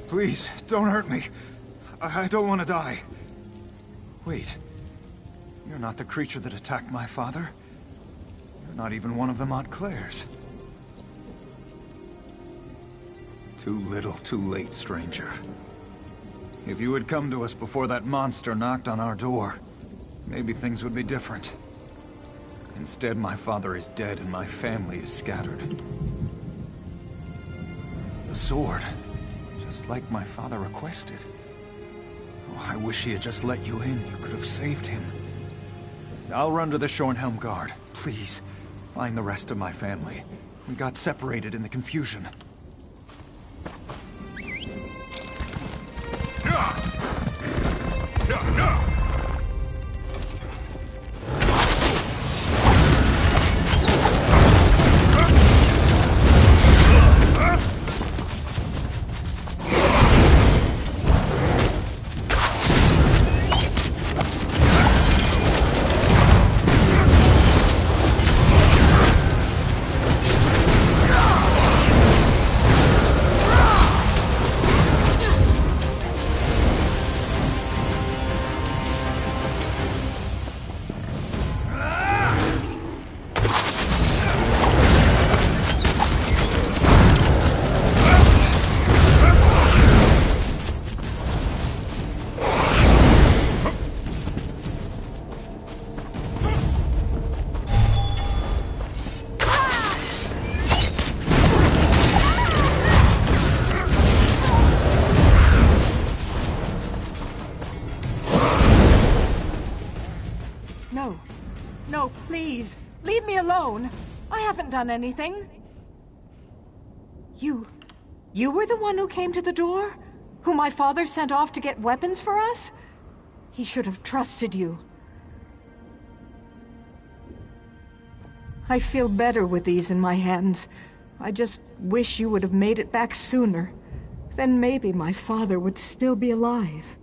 Please, don't hurt me. I don't want to die. Wait. You're not the creature that attacked my father. You're not even one of the Montclairs. Too little, too late, stranger. If you had come to us before that monster knocked on our door, maybe things would be different. Instead, my father is dead and my family is scattered. The sword, just like my father requested. Oh, I wish he had just let you in. You could have saved him. I'll run to the Shornhelm Guard. Please, find the rest of my family. We got separated in the confusion. No, please. Leave me alone. I haven't done anything. You were the one who came to the door? Who my father sent off to get weapons for us? He should have trusted you. I feel better with these in my hands. I just wish you would have made it back sooner. Then maybe my father would still be alive.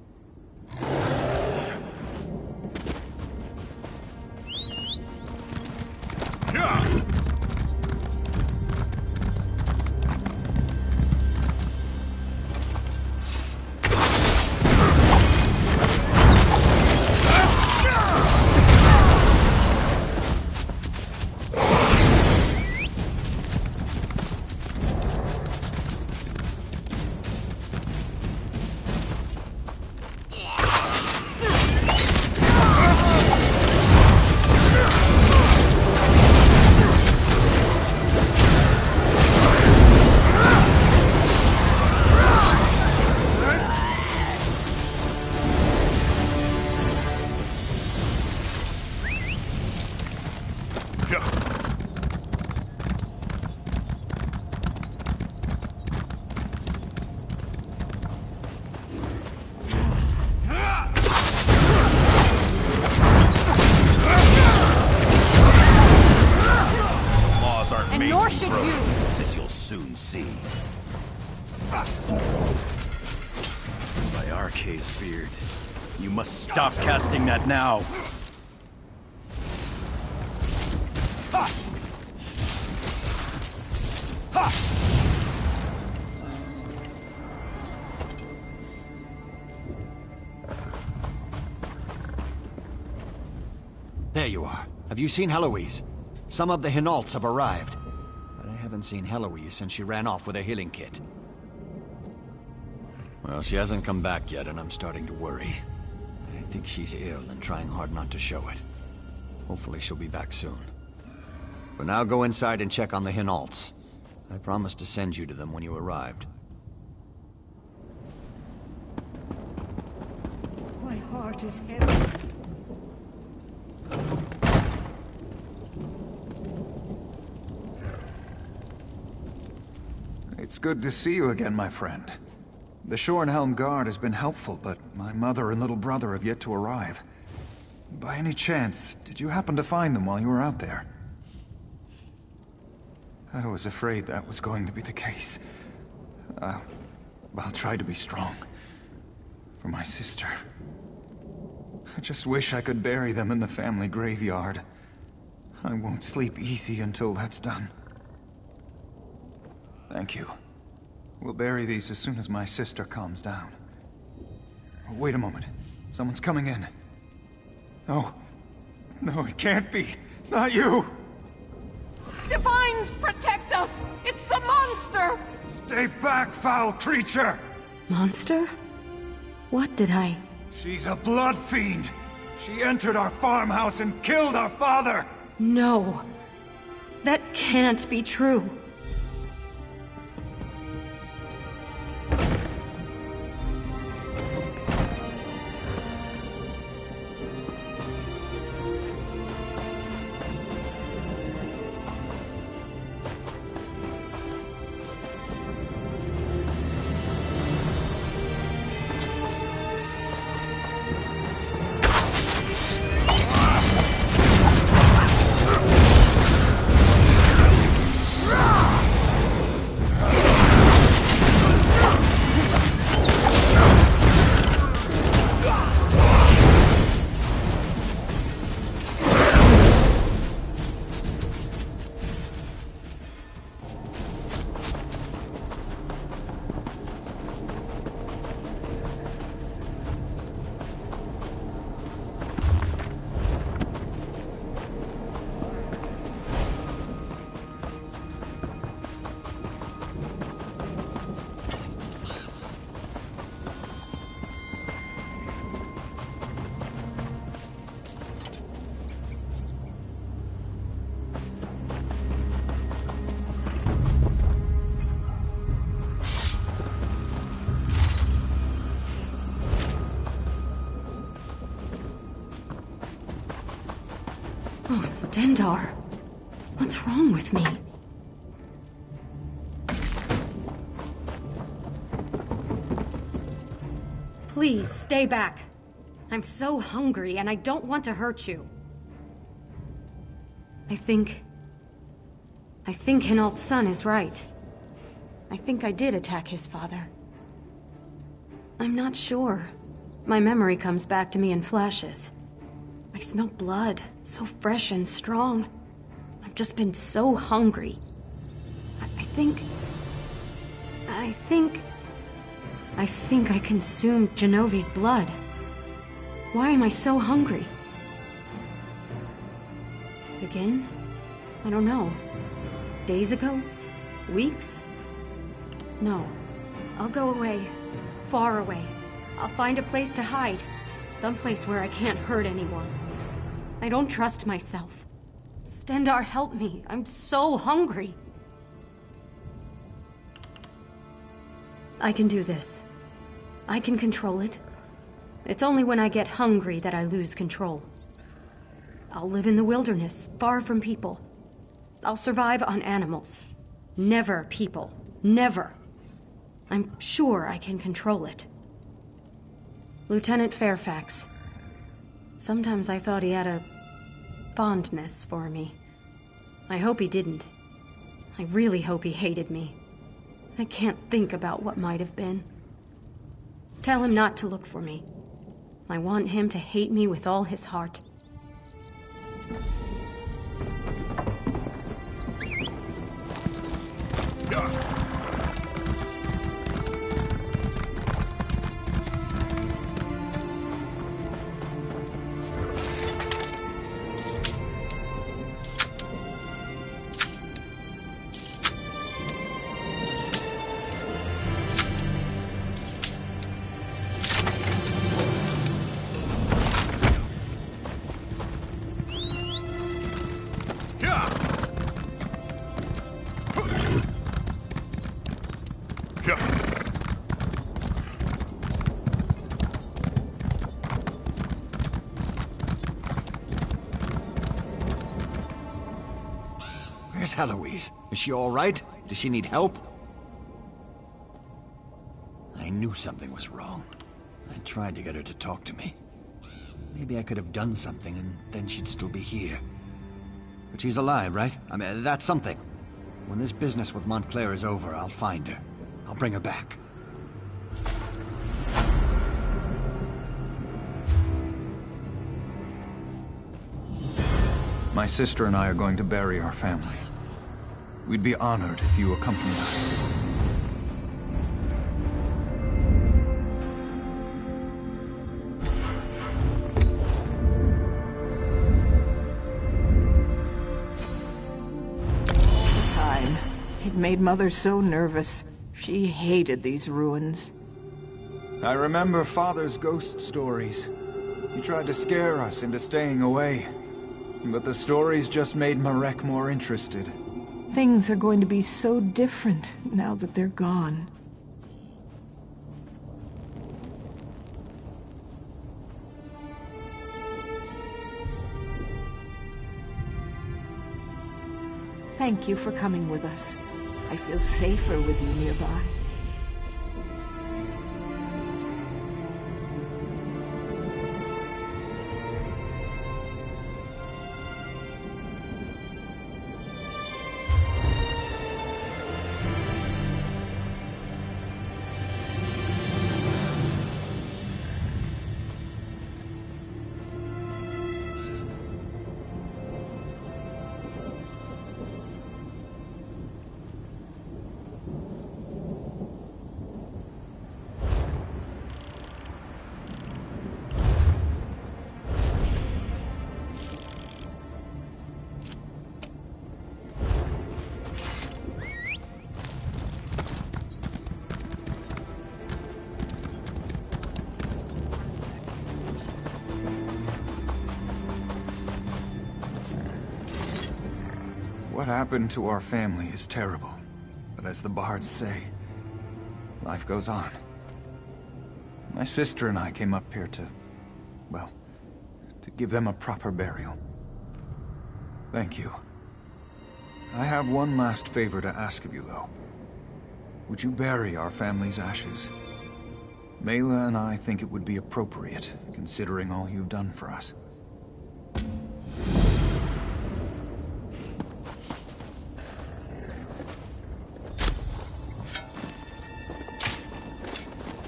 Stop casting that now! Ha! Ha! There you are. Have you seen Heloise? Some of the Hinaults have arrived. But I haven't seen Heloise since she ran off with a healing kit. Well, she hasn't come back yet, and I'm starting to worry. I think she's ill and trying hard not to show it. Hopefully she'll be back soon. For now, go inside and check on the Hinaults. I promised to send you to them when you arrived. My heart is heavy. It's good to see you again, my friend. The Shornhelm Guard has been helpful, but my mother and little brother have yet to arrive. By any chance, did you happen to find them while you were out there? I was afraid that was going to be the case. I'll try to be strong. For my sister. I just wish I could bury them in the family graveyard. I won't sleep easy until that's done. Thank you. We'll bury these as soon as my sister calms down. Oh, wait a moment. Someone's coming in. No. No, it can't be. Not you! Divines, protect us! It's the monster! Stay back, foul creature! Monster? What did I... She's a blood fiend! She entered our farmhouse and killed our father! No. That can't be true. Oh, Stendar. What's wrong with me? Please, stay back. I'm so hungry, and I don't want to hurt you. I think Hinault's son is right. I think I did attack his father. I'm not sure. My memory comes back to me in flashes. I smell blood, so fresh and strong. I've just been so hungry. I think I consumed Genovi's blood. Why am I so hungry? Again? I don't know. Days ago? Weeks? No. I'll go away. Far away. I'll find a place to hide. Someplace where I can't hurt anyone. I don't trust myself. Stendar, help me. I'm so hungry. I can do this. I can control it. It's only when I get hungry that I lose control. I'll live in the wilderness, far from people. I'll survive on animals. Never people. Never. I'm sure I can control it. Lieutenant Fairfax. Sometimes I thought he had a fondness for me. I hope he didn't. I really hope he hated me. I can't think about what might have been. Tell him not to look for me. I want him to hate me with all his heart. Where's Heloise? Is she all right? Does she need help? I knew something was wrong. I tried to get her to talk to me. Maybe I could have done something and then she'd still be here. But she's alive, right? I mean, that's something. When this business with Montclair is over, I'll find her. I'll bring her back. My sister and I are going to bury our family. We'd be honored if you accompanied us. Time. It made Mother so nervous. She hated these ruins. I remember Father's ghost stories. He tried to scare us into staying away. But the stories just made Marek more interested. Things are going to be so different now that they're gone. Thank you for coming with us. I feel safer with you nearby. What happened to our family is terrible. But as the bards say, life goes on. My sister and I came up here to, well, to give them a proper burial. Thank you. I have one last favor to ask of you, though. Would you bury our family's ashes? Mela and I think it would be appropriate, considering all you've done for us.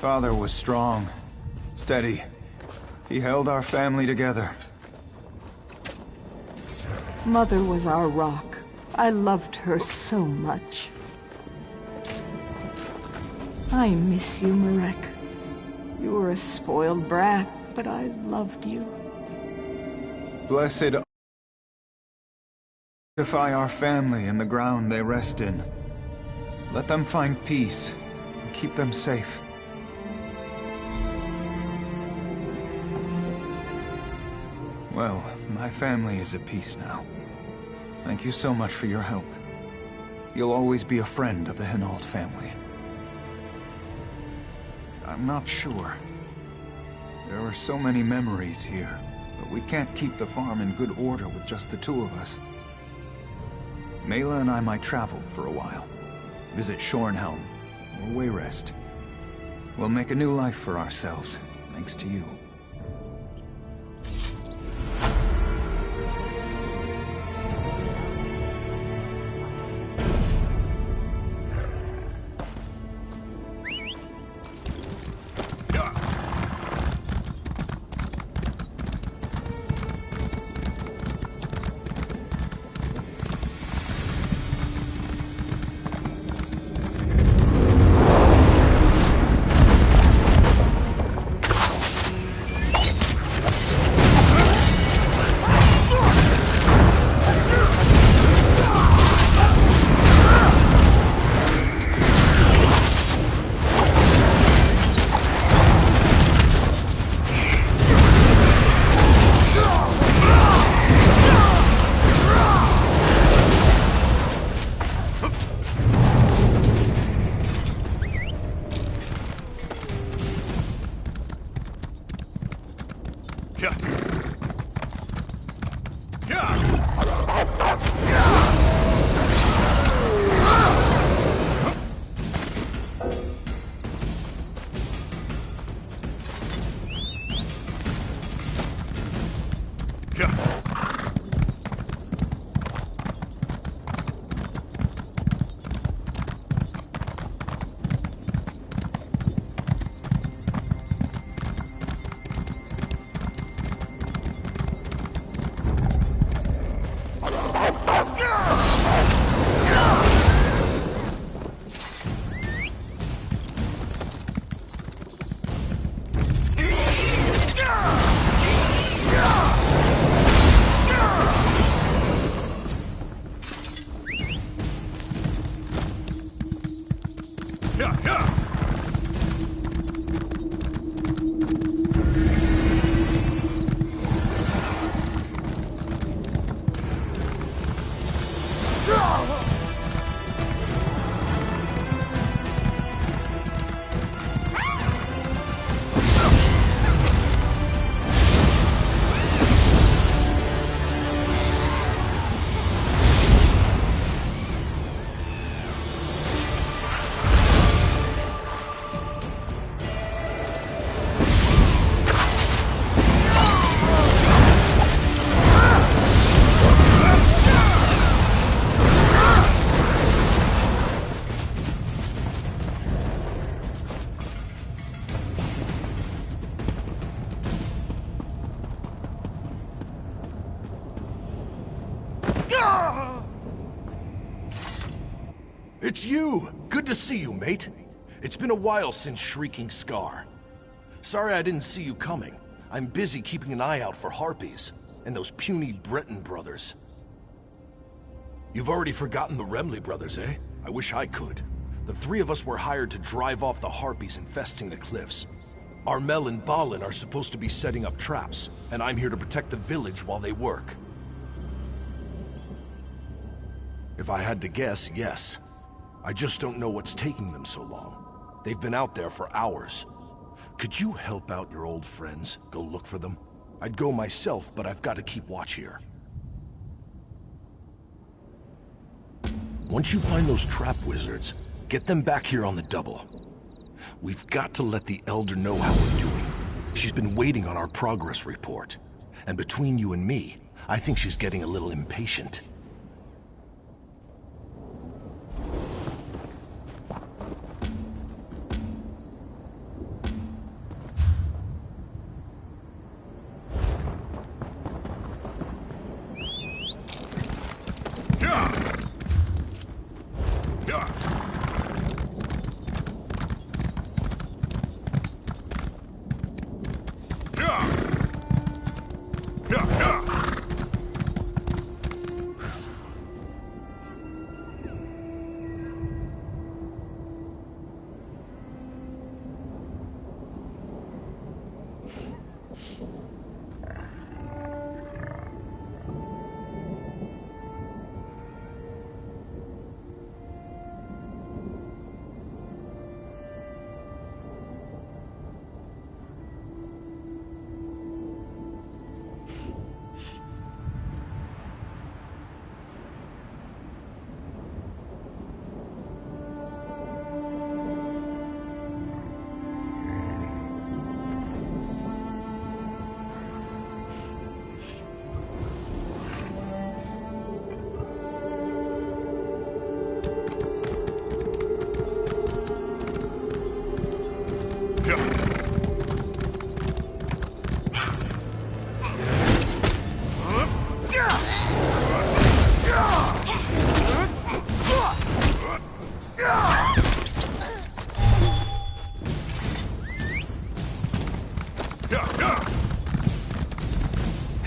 Father was strong, steady. He held our family together. Mother was our rock. I loved her so much. I miss you, Marek. You were a spoiled brat, but I loved you. Blessed sanctify our family and the ground they rest in. Let them find peace and keep them safe. Well, my family is at peace now. Thank you so much for your help. You'll always be a friend of the Hinault family. I'm not sure. There are so many memories here, but we can't keep the farm in good order with just the two of us. Mela and I might travel for a while. Visit Shornhelm, or Wayrest. We'll make a new life for ourselves, thanks to you. It's you! Good to see you, mate. It's been a while since Shrieking Scar. Sorry I didn't see you coming. I'm busy keeping an eye out for harpies, and those puny Breton brothers. You've already forgotten the Remley brothers, eh? I wish I could. The three of us were hired to drive off the harpies infesting the cliffs. Armel and Balin are supposed to be setting up traps, and I'm here to protect the village while they work. If I had to guess, yes. I just don't know what's taking them so long. They've been out there for hours. Could you help out your old friends? Go look for them? I'd go myself, but I've got to keep watch here. Once you find those trap wizards, get them back here on the double. We've got to let the Elder know how we're doing. She's been waiting on our progress report. And between you and me, I think she's getting a little impatient.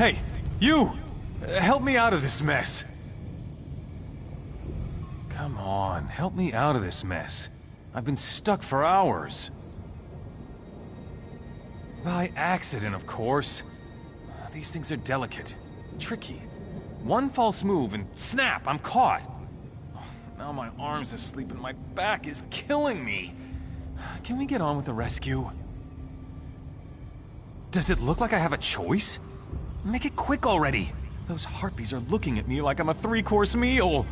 Hey, you! Help me out of this mess. Come on, help me out of this mess. I've been stuck for hours. By accident, of course. These things are delicate, tricky. One false move and snap, I'm caught. Now my arm's asleep and my back is killing me. Can we get on with the rescue? Does it look like I have a choice? Make it quick already! Those harpies are looking at me like I'm a three-course meal!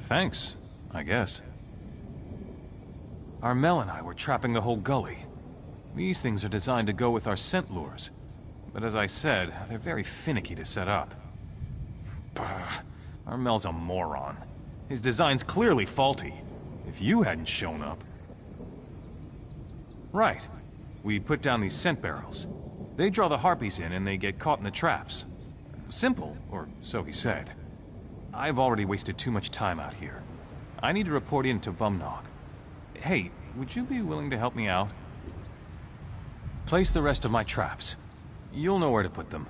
Thanks, I guess. Armel and I were trapping the whole gully. These things are designed to go with our scent lures. But as I said, they're very finicky to set up. Bah, Armel's a moron. His design's clearly faulty. If you hadn't shown up... Right. We put down these scent barrels. They draw the harpies in and they get caught in the traps. Simple, or so he said. I've already wasted too much time out here. I need to report in to Bumnog. Hey, would you be willing to help me out? Place the rest of my traps. You'll know where to put them.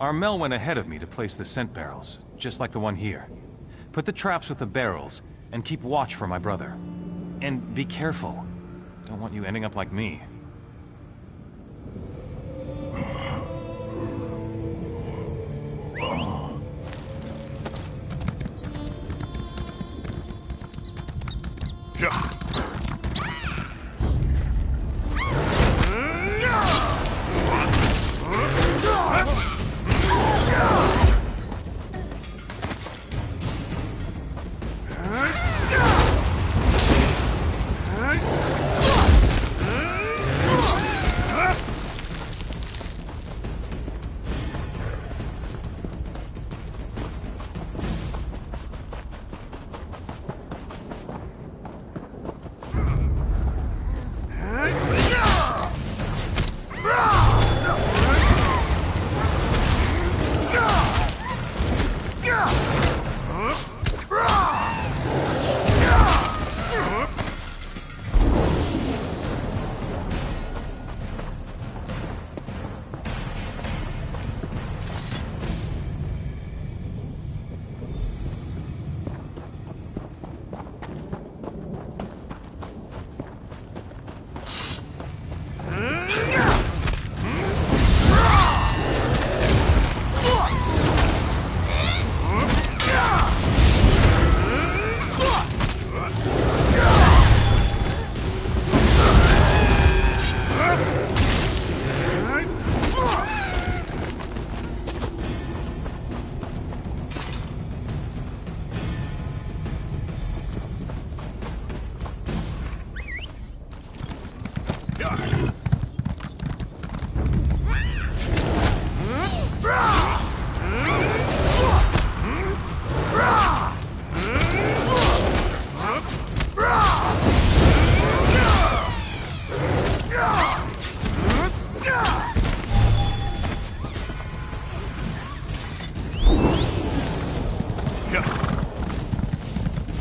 Armel went ahead of me to place the scent barrels, just like the one here. Put the traps with the barrels, and keep watch for my brother. And be careful. Don't want you ending up like me.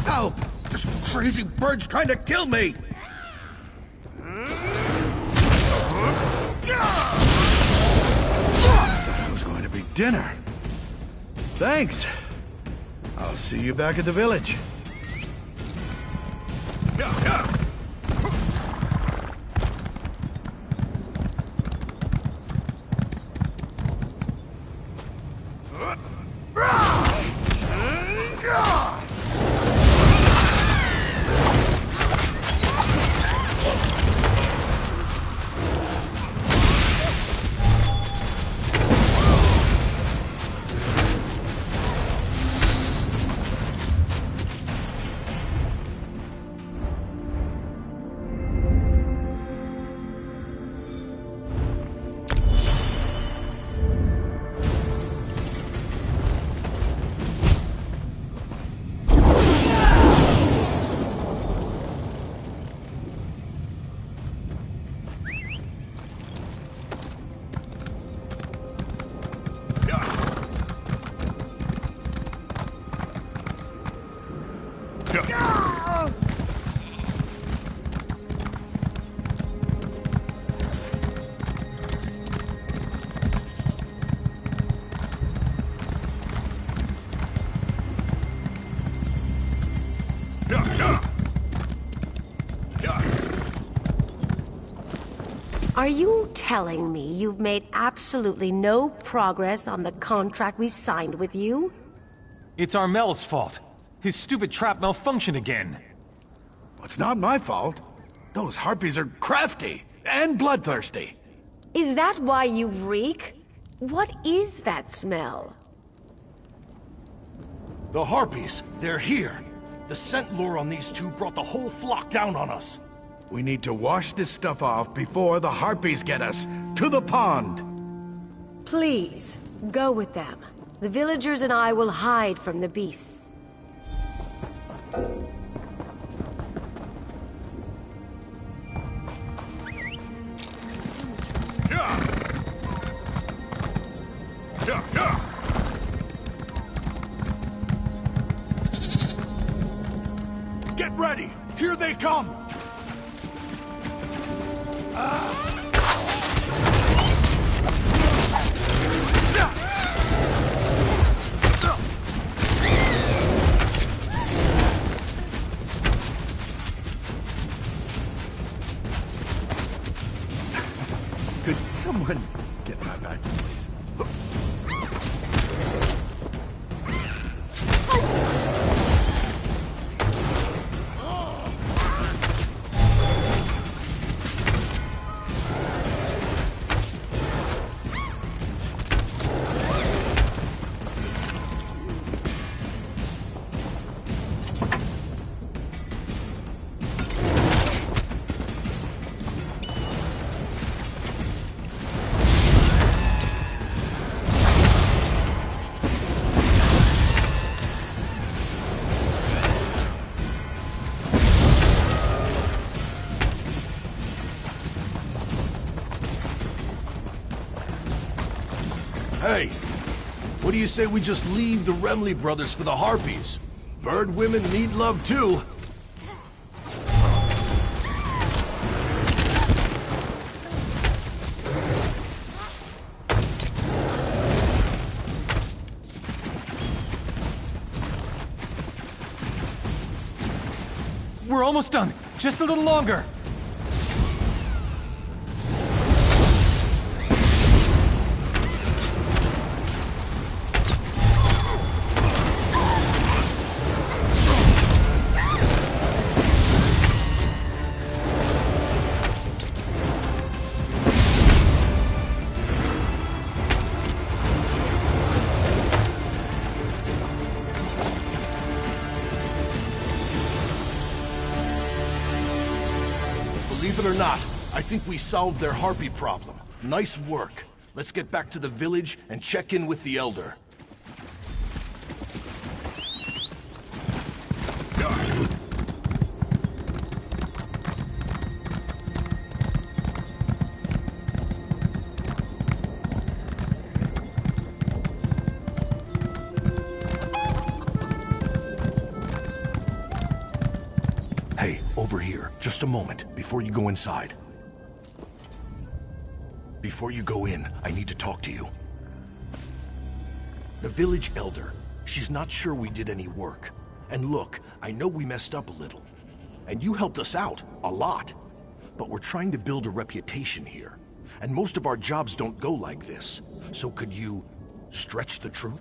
Help! This crazy bird's trying to kill me! Thought it was going to be dinner. Thanks. I'll see you back at the village. Are you telling me you've made absolutely no progress on the contract we signed with you? It's Armel's fault. His stupid trap malfunctioned again. It's not my fault. Those harpies are crafty and bloodthirsty. Is that why you reek? What is that smell? The harpies, they're here. The scent lure on these two brought the whole flock down on us. We need to wash this stuff off before the harpies get us. To the pond! Please, go with them. The villagers and I will hide from the beasts. Get ready! Here they come! Could someone get my back, please? Hey, what do you say we just leave the Remley brothers for the Harpies? Bird women need love too. We're almost done. Just a little longer. Believe it or not, I think we solved their harpy problem. Nice work. Let's get back to the village and check in with the Elder. Hey, over here. Just a moment, before you go inside. Before you go in, I need to talk to you. The village elder, she's not sure we did any work. And look, I know we messed up a little. And you helped us out, a lot. But we're trying to build a reputation here. And most of our jobs don't go like this. So could you stretch the truth?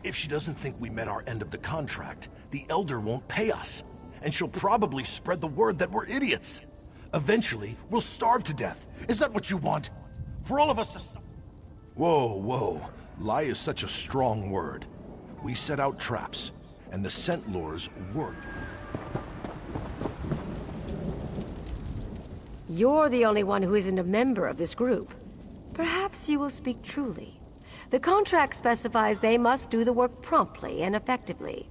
If she doesn't think we met our end of the contract, the elder won't pay us. And she'll probably spread the word that we're idiots. Eventually, we'll starve to death. Is that what you want? For all of us to stop? Whoa, whoa. Lie is such a strong word. We set out traps, and the scent lures worked. You're the only one who isn't a member of this group. Perhaps you will speak truly. The contract specifies they must do the work promptly and effectively.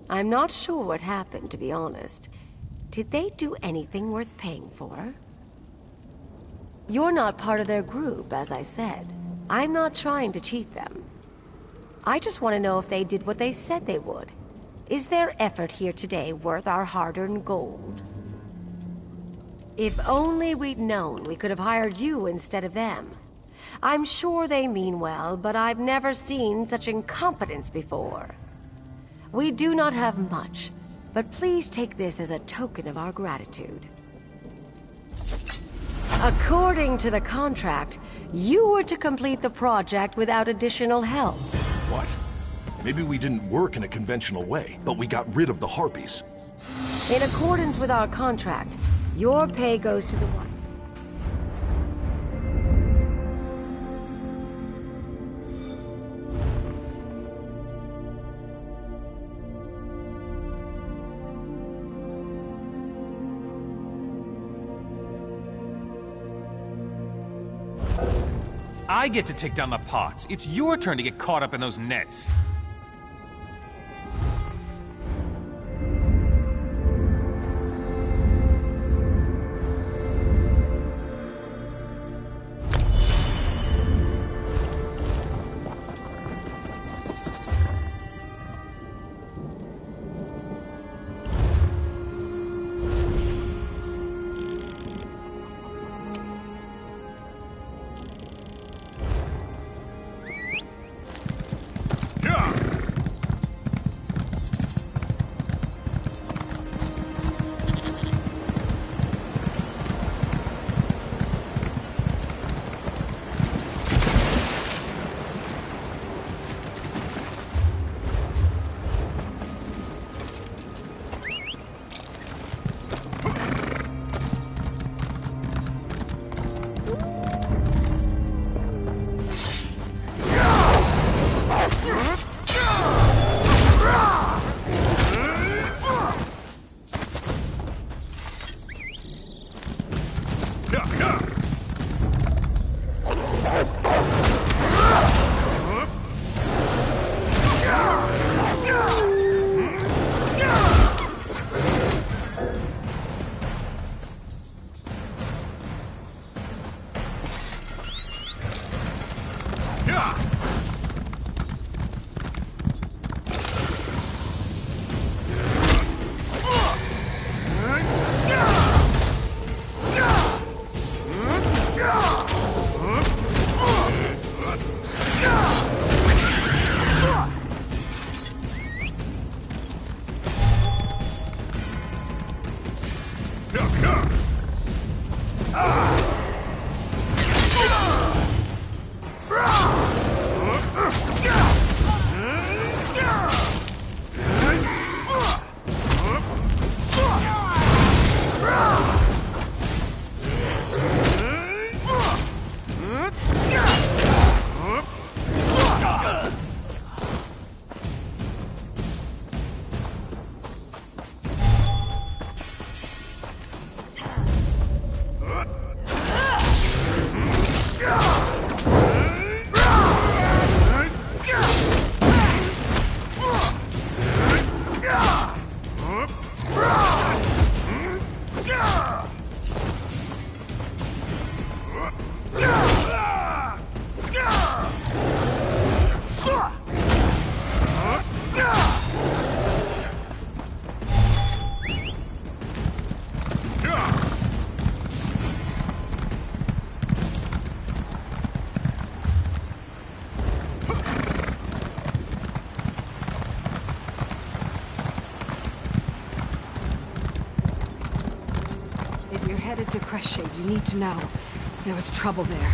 I'm not sure what happened, to be honest. Did they do anything worth paying for? You're not part of their group, as I said. I'm not trying to cheat them. I just want to know if they did what they said they would. Is their effort here today worth our hard-earned gold? If only we'd known we could have hired you instead of them. I'm sure they mean well, but I've never seen such incompetence before. We do not have much, but please take this as a token of our gratitude. According to the contract, you were to complete the project without additional help. What? Maybe we didn't work in a conventional way, but we got rid of the harpies. In accordance with our contract, your pay goes to the one. I get to take down the pots. It's your turn to get caught up in those nets. Yeah! headed to Crestshade. You need to know. There was trouble there.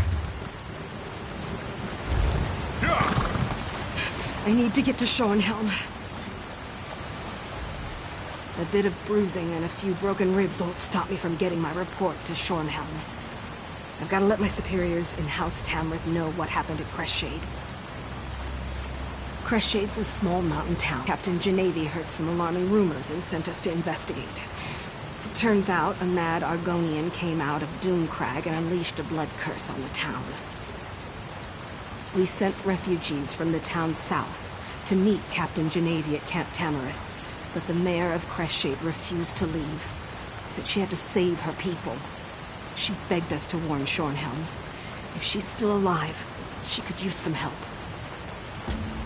I need to get to Shornhelm. A bit of bruising and a few broken ribs won't stop me from getting my report to Shornhelm. I've got to let my superiors in House Tamrith know what happened at Crestshade. Crestshade's a small mountain town. Captain Genevieve heard some alarming rumors and sent us to investigate. It turns out a mad Argonian came out of Doomcrag and unleashed a blood curse on the town. We sent refugees from the town south to meet Captain Genevieve at Camp Tamrith, but the mayor of Crestshade refused to leave. Said she had to save her people. She begged us to warn Shornhelm. If she's still alive, she could use some help.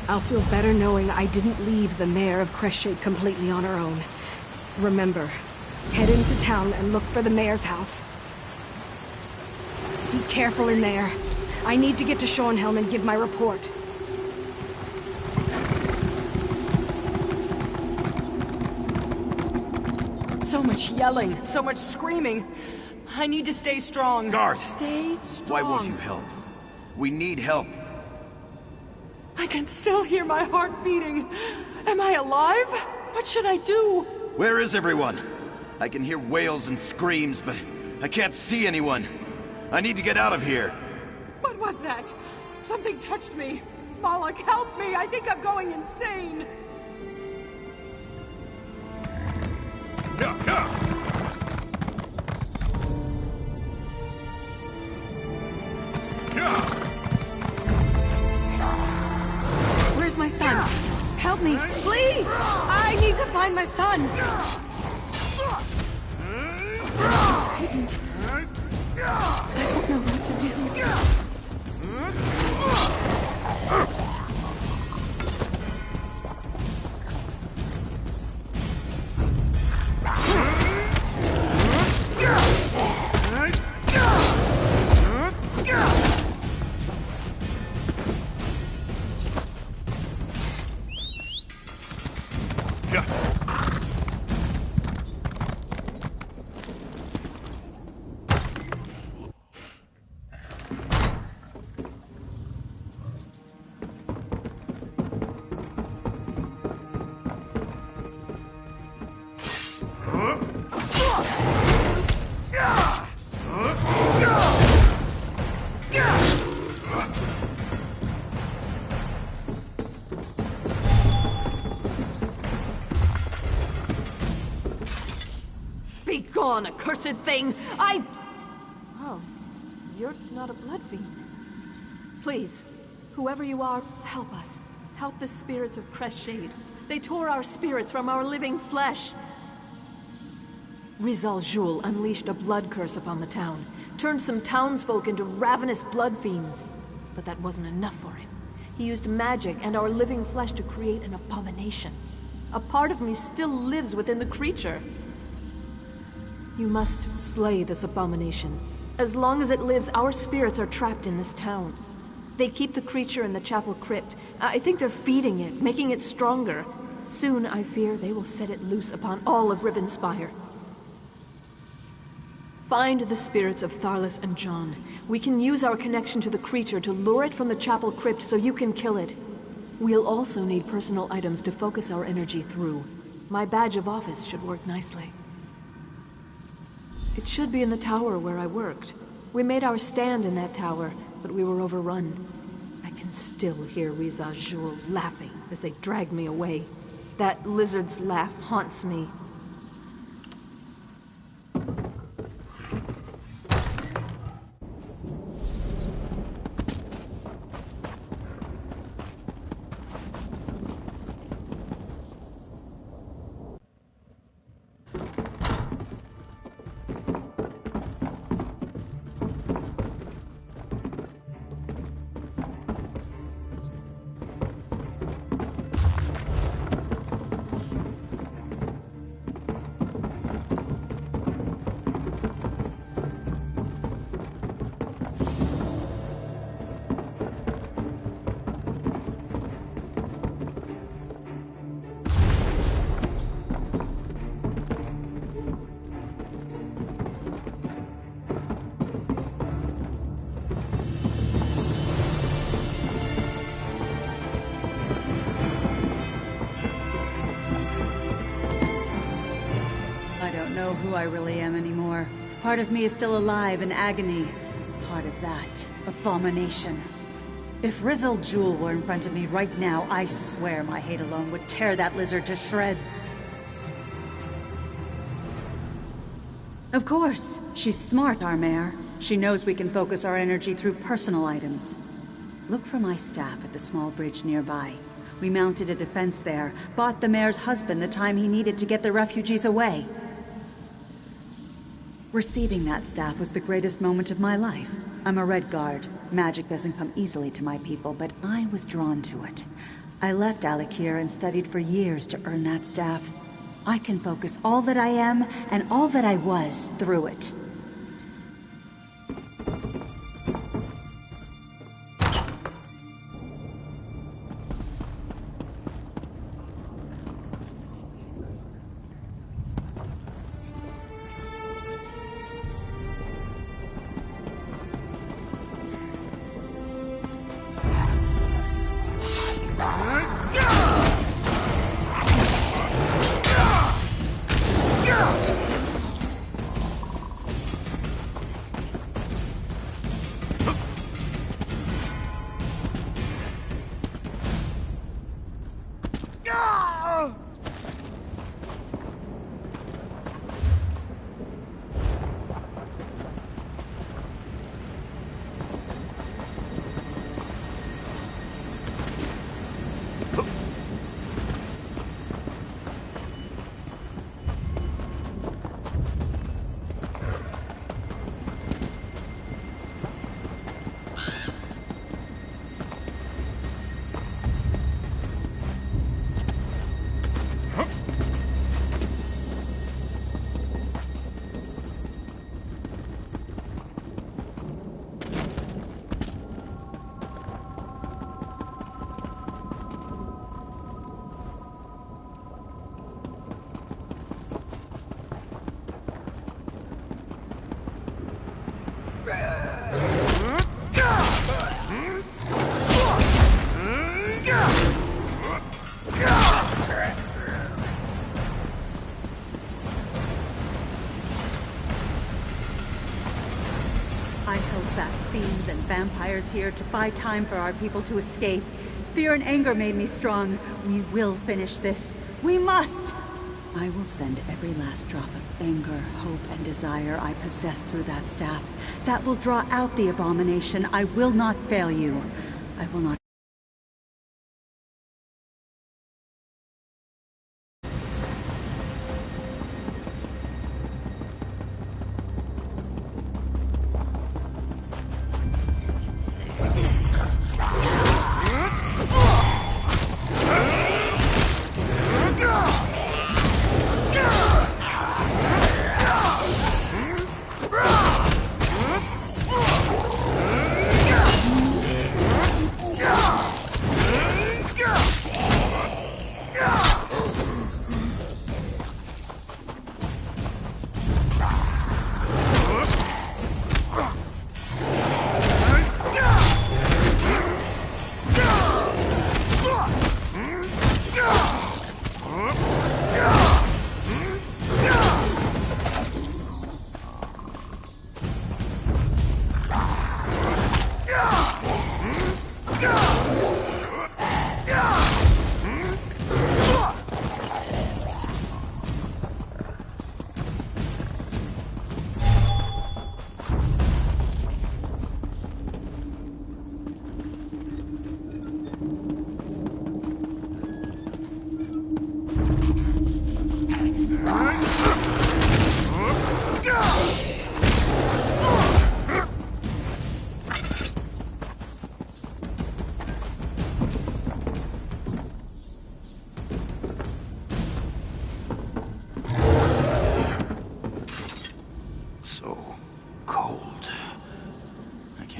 I'll feel better knowing I didn't leave the mayor of Crestshade completely on her own. Remember, head into town and look for the mayor's house. Be careful in there. I need to get to Shornhelm and give my report. So much yelling, so much screaming. I need to stay strong. Guard! Stay strong. Why won't you help? We need help. I can still hear my heart beating. Am I alive? What should I do? Where is everyone? I can hear wails and screams, but I can't see anyone. I need to get out of here. What was that? Something touched me. Moloch, help me! I think I'm going insane! Where's my son? Help me, please! I need to find my son! I don't know what to do. Be gone, accursed thing! Oh, you're not a blood fiend. Please, whoever you are, help us. Help the spirits of Crestshade. They tore our spirits from our living flesh. Rizal Jul unleashed a blood curse upon the town, turned some townsfolk into ravenous blood fiends. But that wasn't enough for him. He used magic and our living flesh to create an abomination. A part of me still lives within the creature. You must slay this abomination. As long as it lives, our spirits are trapped in this town. They keep the creature in the chapel crypt. I think they're feeding it, making it stronger. Soon, I fear, they will set it loose upon all of Rivenspire. Find the spirits of Tharlas and John. We can use our connection to the creature to lure it from the chapel crypt so you can kill it. We'll also need personal items to focus our energy through. My badge of office should work nicely. It should be in the tower where I worked. We made our stand in that tower, but we were overrun. I can still hear Riza Jul laughing as they dragged me away. That lizard's laugh haunts me. know who I really am anymore. Part of me is still alive in agony. Part of that abomination. If Rizzle Jewel were in front of me right now, I swear my hate alone would tear that lizard to shreds. Of course. She's smart, our mayor. She knows we can focus our energy through personal items. Look for my staff at the small bridge nearby. We mounted a defense there, bought the mayor's husband the time he needed to get the refugees away. Receiving that staff was the greatest moment of my life. I'm a Red Guard. Magic doesn't come easily to my people, but I was drawn to it. I left Alakir and studied for years to earn that staff. I can focus all that I am and all that I was through it. And vampires here to buy time for our people to escape. Fear and anger made me strong. We will finish this. We must! I will send every last drop of anger, hope, and desire I possess through that staff. That will draw out the abomination. I will not fail you. I will not.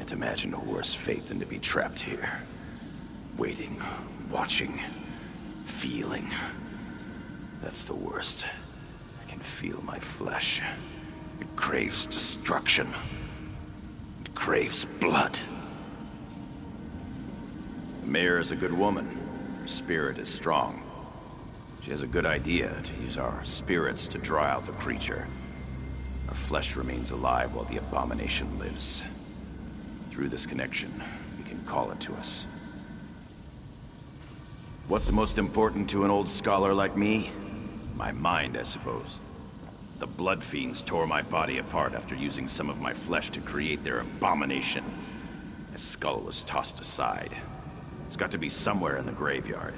Imagine a worse fate than to be trapped here. Waiting, watching, feeling. That's the worst. I can feel my flesh. It craves destruction. It craves blood. The mayor is a good woman. Her spirit is strong. She has a good idea to use our spirits to draw out the creature. Our flesh remains alive while the abomination lives. Through this connection, we can call it to us. What's most important to an old scholar like me? My mind, I suppose. The blood fiends tore my body apart after using some of my flesh to create their abomination. My skull was tossed aside. It's got to be somewhere in the graveyard.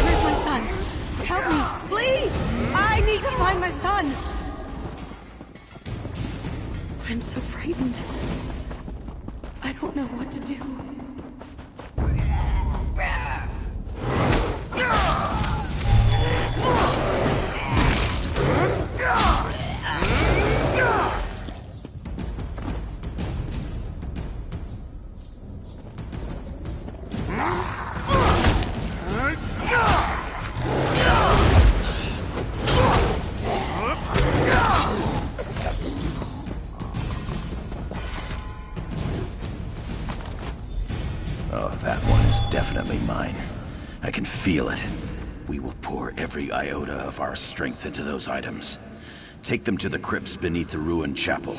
Where's my son? Help me, please! I need to find my son! I'm so frightened. I don't know what to do. Oh, that one is definitely mine. I can feel it. We will pour every iota of our strength into those items. Take them to the crypts beneath the ruined chapel.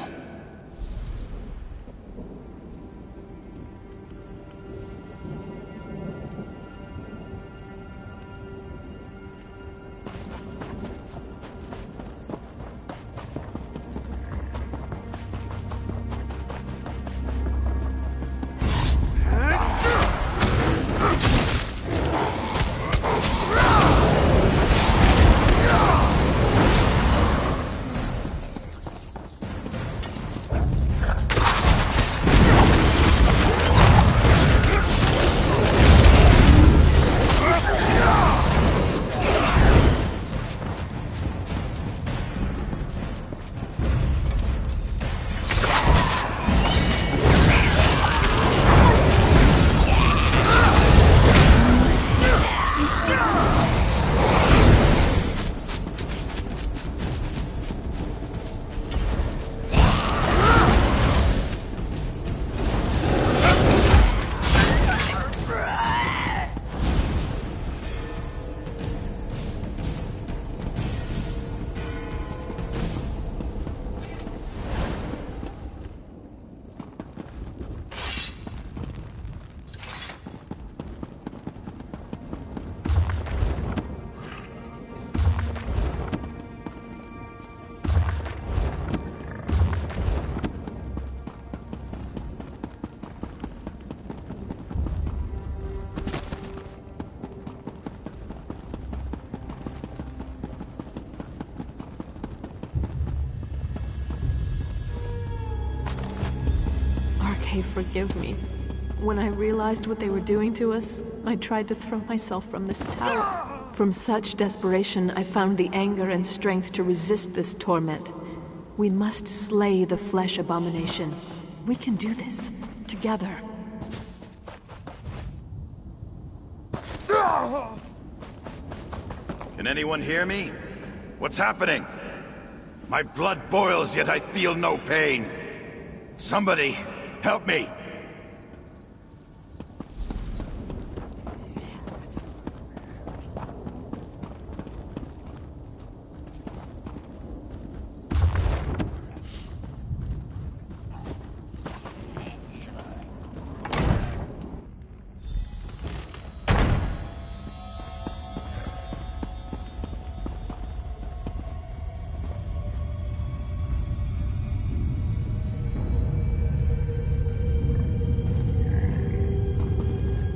Forgive me. When I realized what they were doing to us, I tried to throw myself from this tower. From such desperation, I found the anger and strength to resist this torment. We must slay the flesh abomination. We can do this, together. Can anyone hear me? What's happening? My blood boils, yet I feel no pain. Somebody, help me!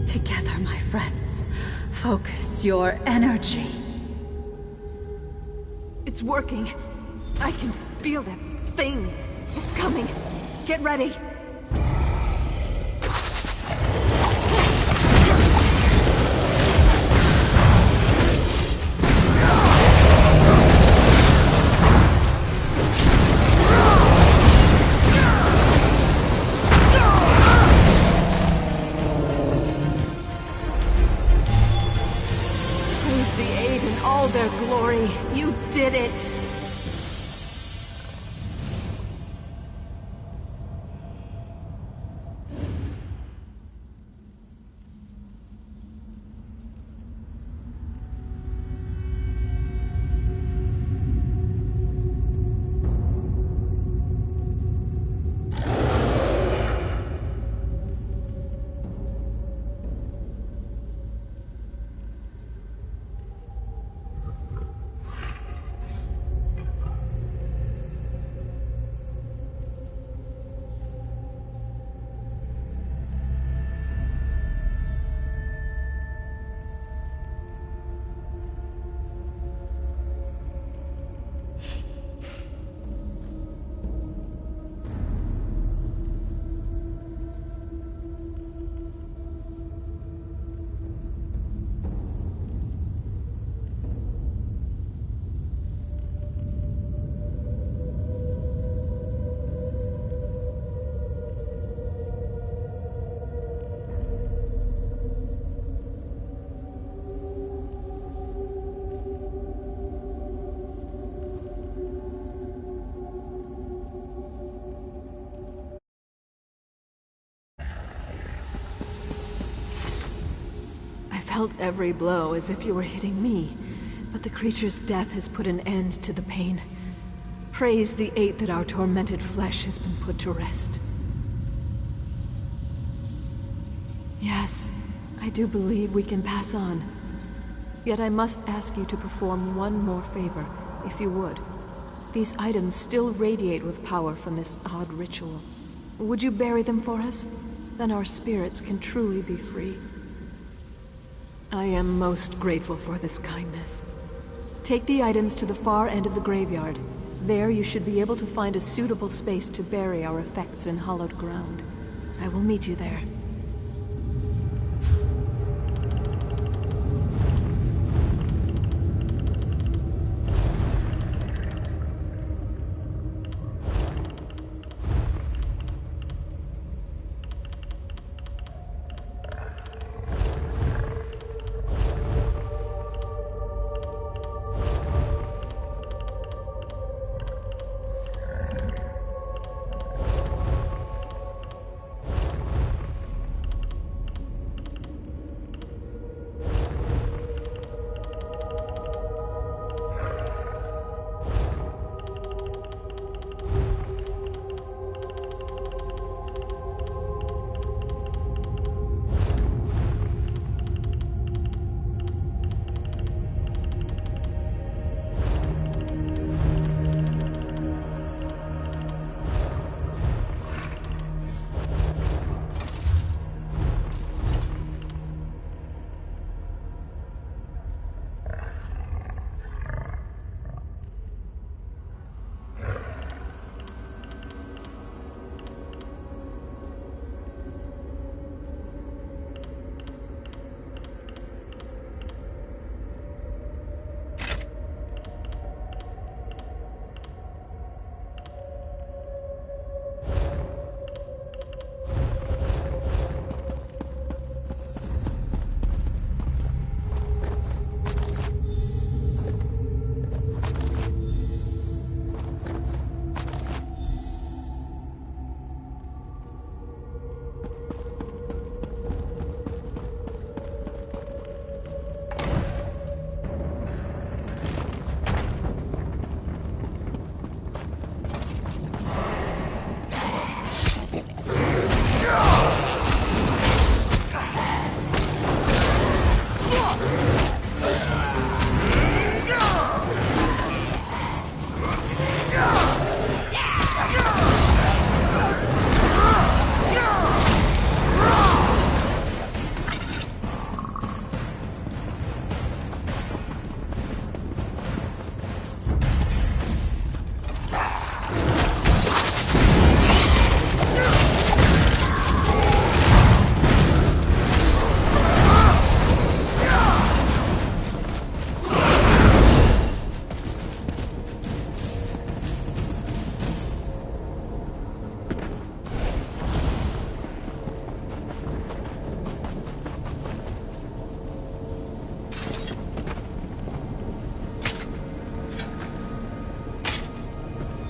Together, my friends. Focus your energy. It's working. I can feel that thing. It's coming. Get ready. all their glory. You did it! Felt every blow as if you were hitting me, but the creature's death has put an end to the pain. Praise the Eight that our tormented flesh has been put to rest. Yes, I do believe we can pass on. Yet I must ask you to perform one more favor, if you would. These items still radiate with power from this odd ritual. Would you bury them for us? Then our spirits can truly be free. I am most grateful for this kindness. Take the items to the far end of the graveyard. There you should be able to find a suitable space to bury our effects in hallowed ground. I will meet you there.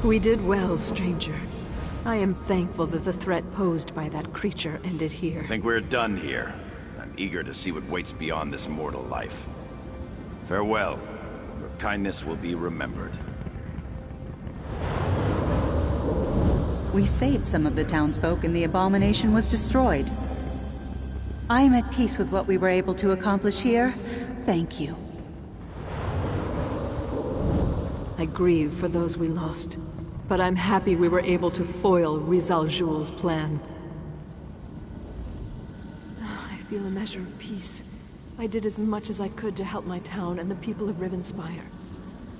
We did well, stranger. I am thankful that the threat posed by that creature ended here. I think we're done here. I'm eager to see what waits beyond this mortal life. Farewell. Your kindness will be remembered. We saved some of the townsfolk and the abomination was destroyed. I am at peace with what we were able to accomplish here. Thank you. I grieve for those we lost, but I'm happy we were able to foil Rizal Jul's plan. I feel a measure of peace. I did as much as I could to help my town and the people of Rivenspire.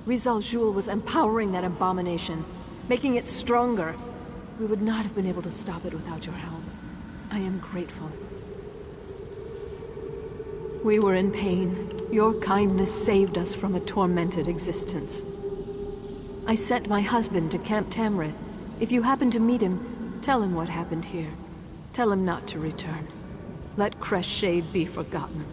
Rizal Jul was empowering that abomination, making it stronger. We would not have been able to stop it without your help. I am grateful. We were in pain. Your kindness saved us from a tormented existence. I sent my husband to Camp Tamrith. If you happen to meet him, tell him what happened here. Tell him not to return. Let Crest Shade be forgotten.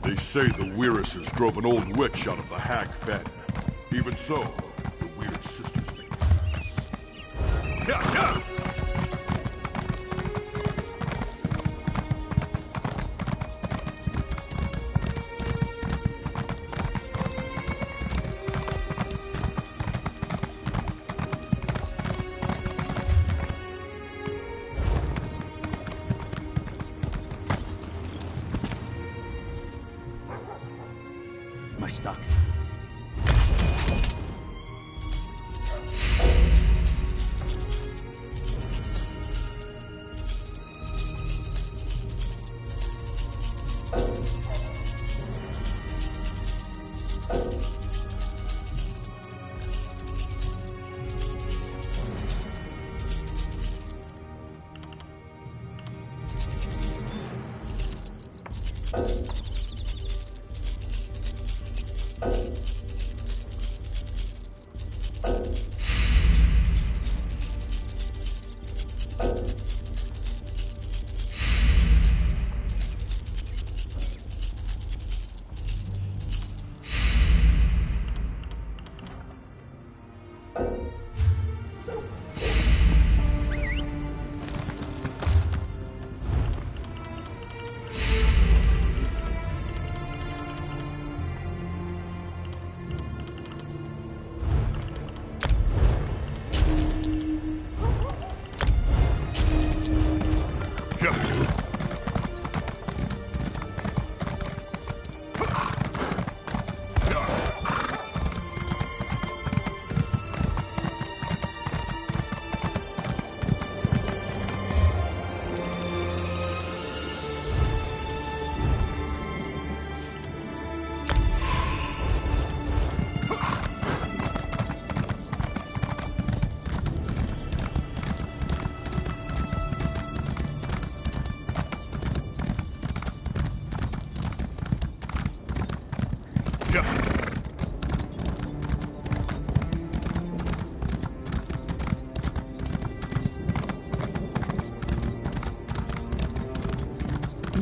They say the Weirises drove an old witch out of the Hag Fen. Even so, the weird sisters make plans. Yeah! My stock.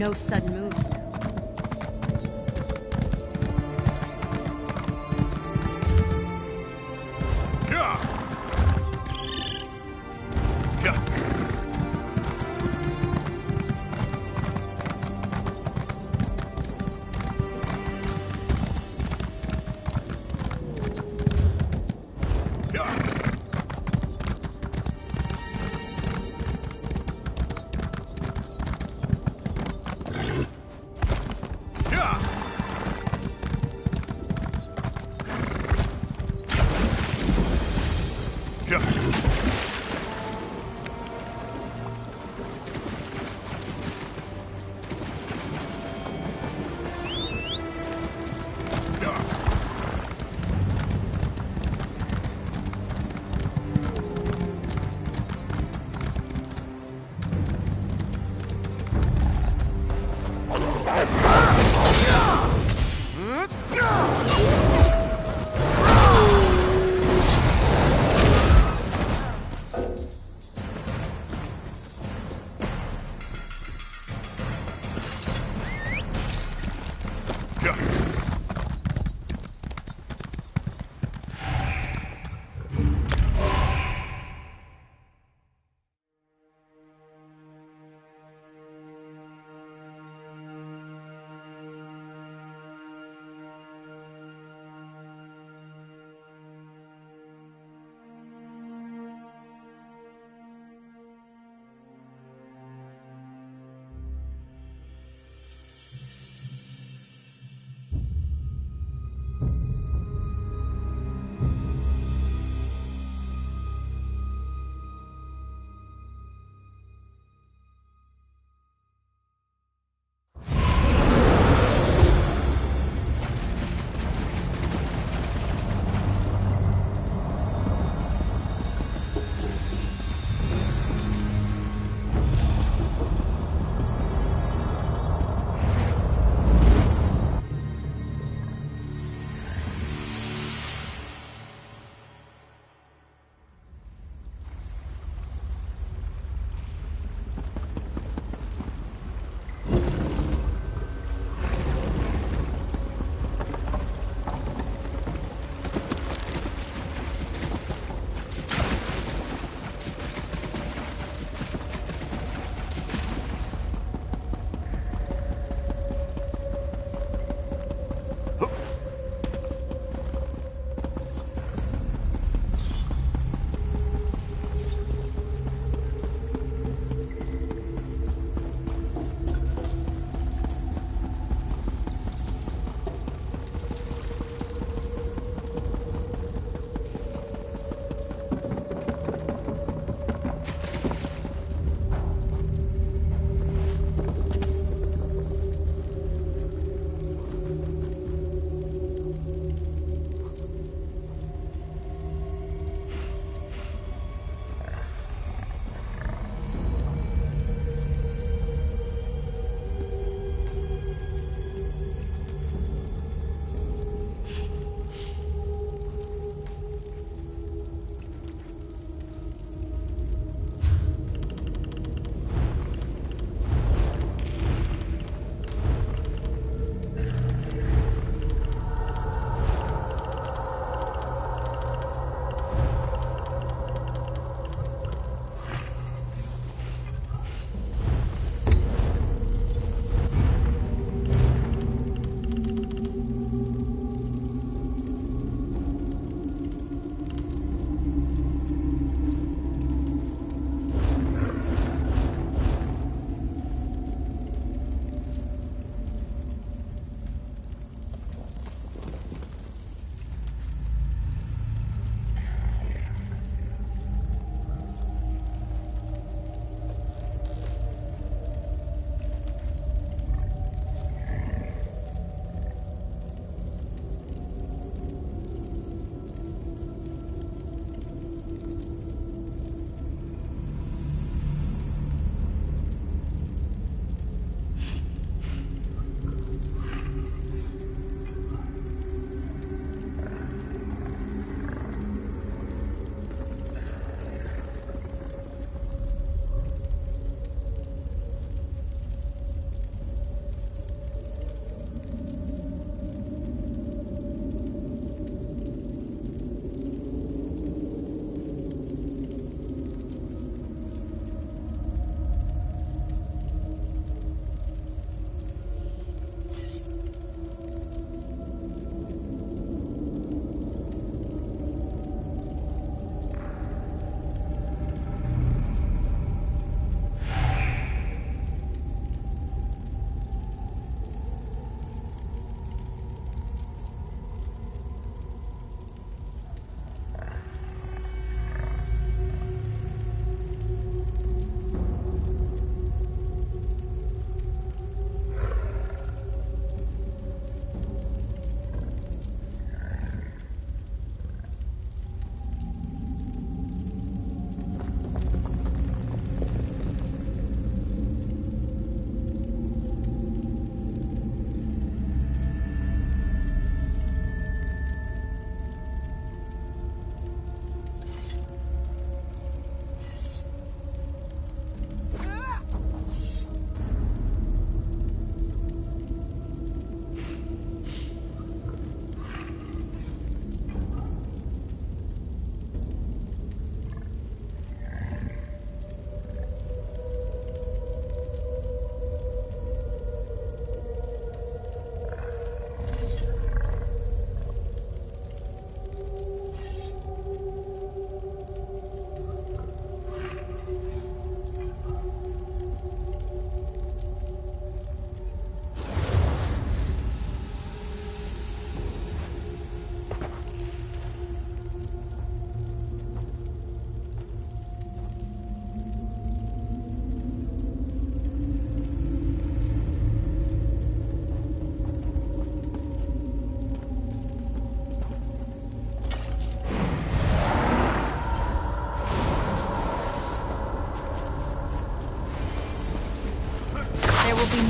No sudden moves now.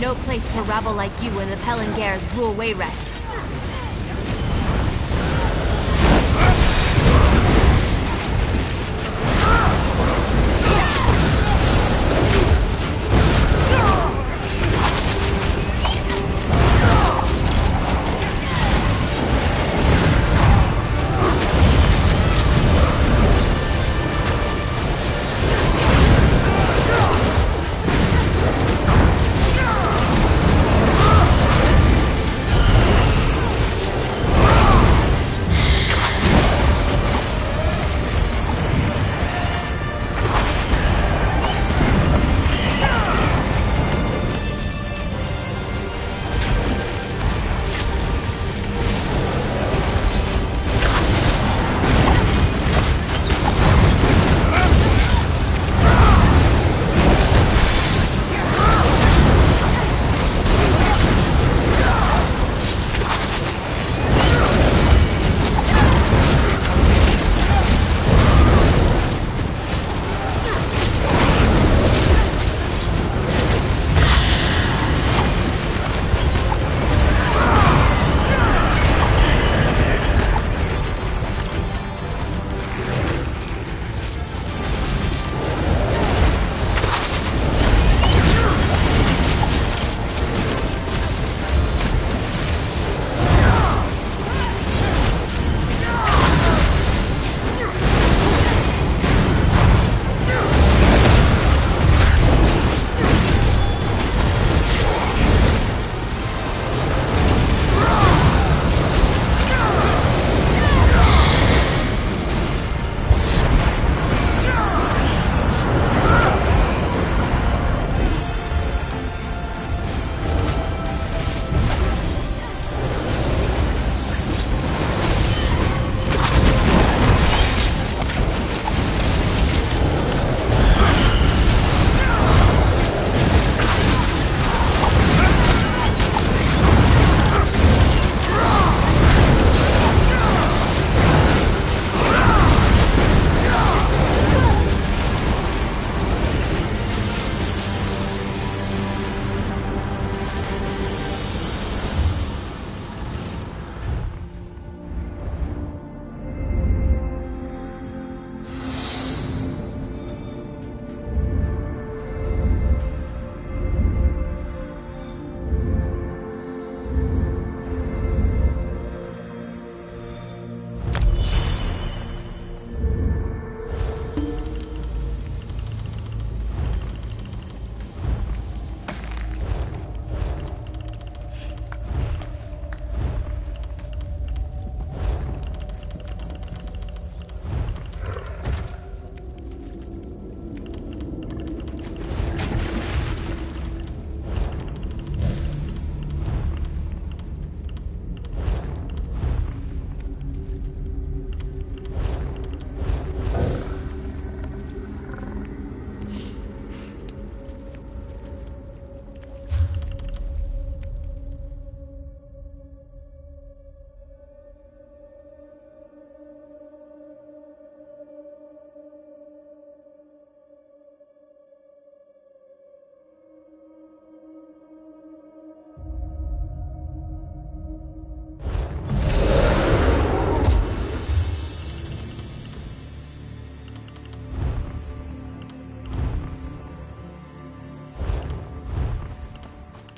no place for rabble like you when the Pelengers rule Wayrest.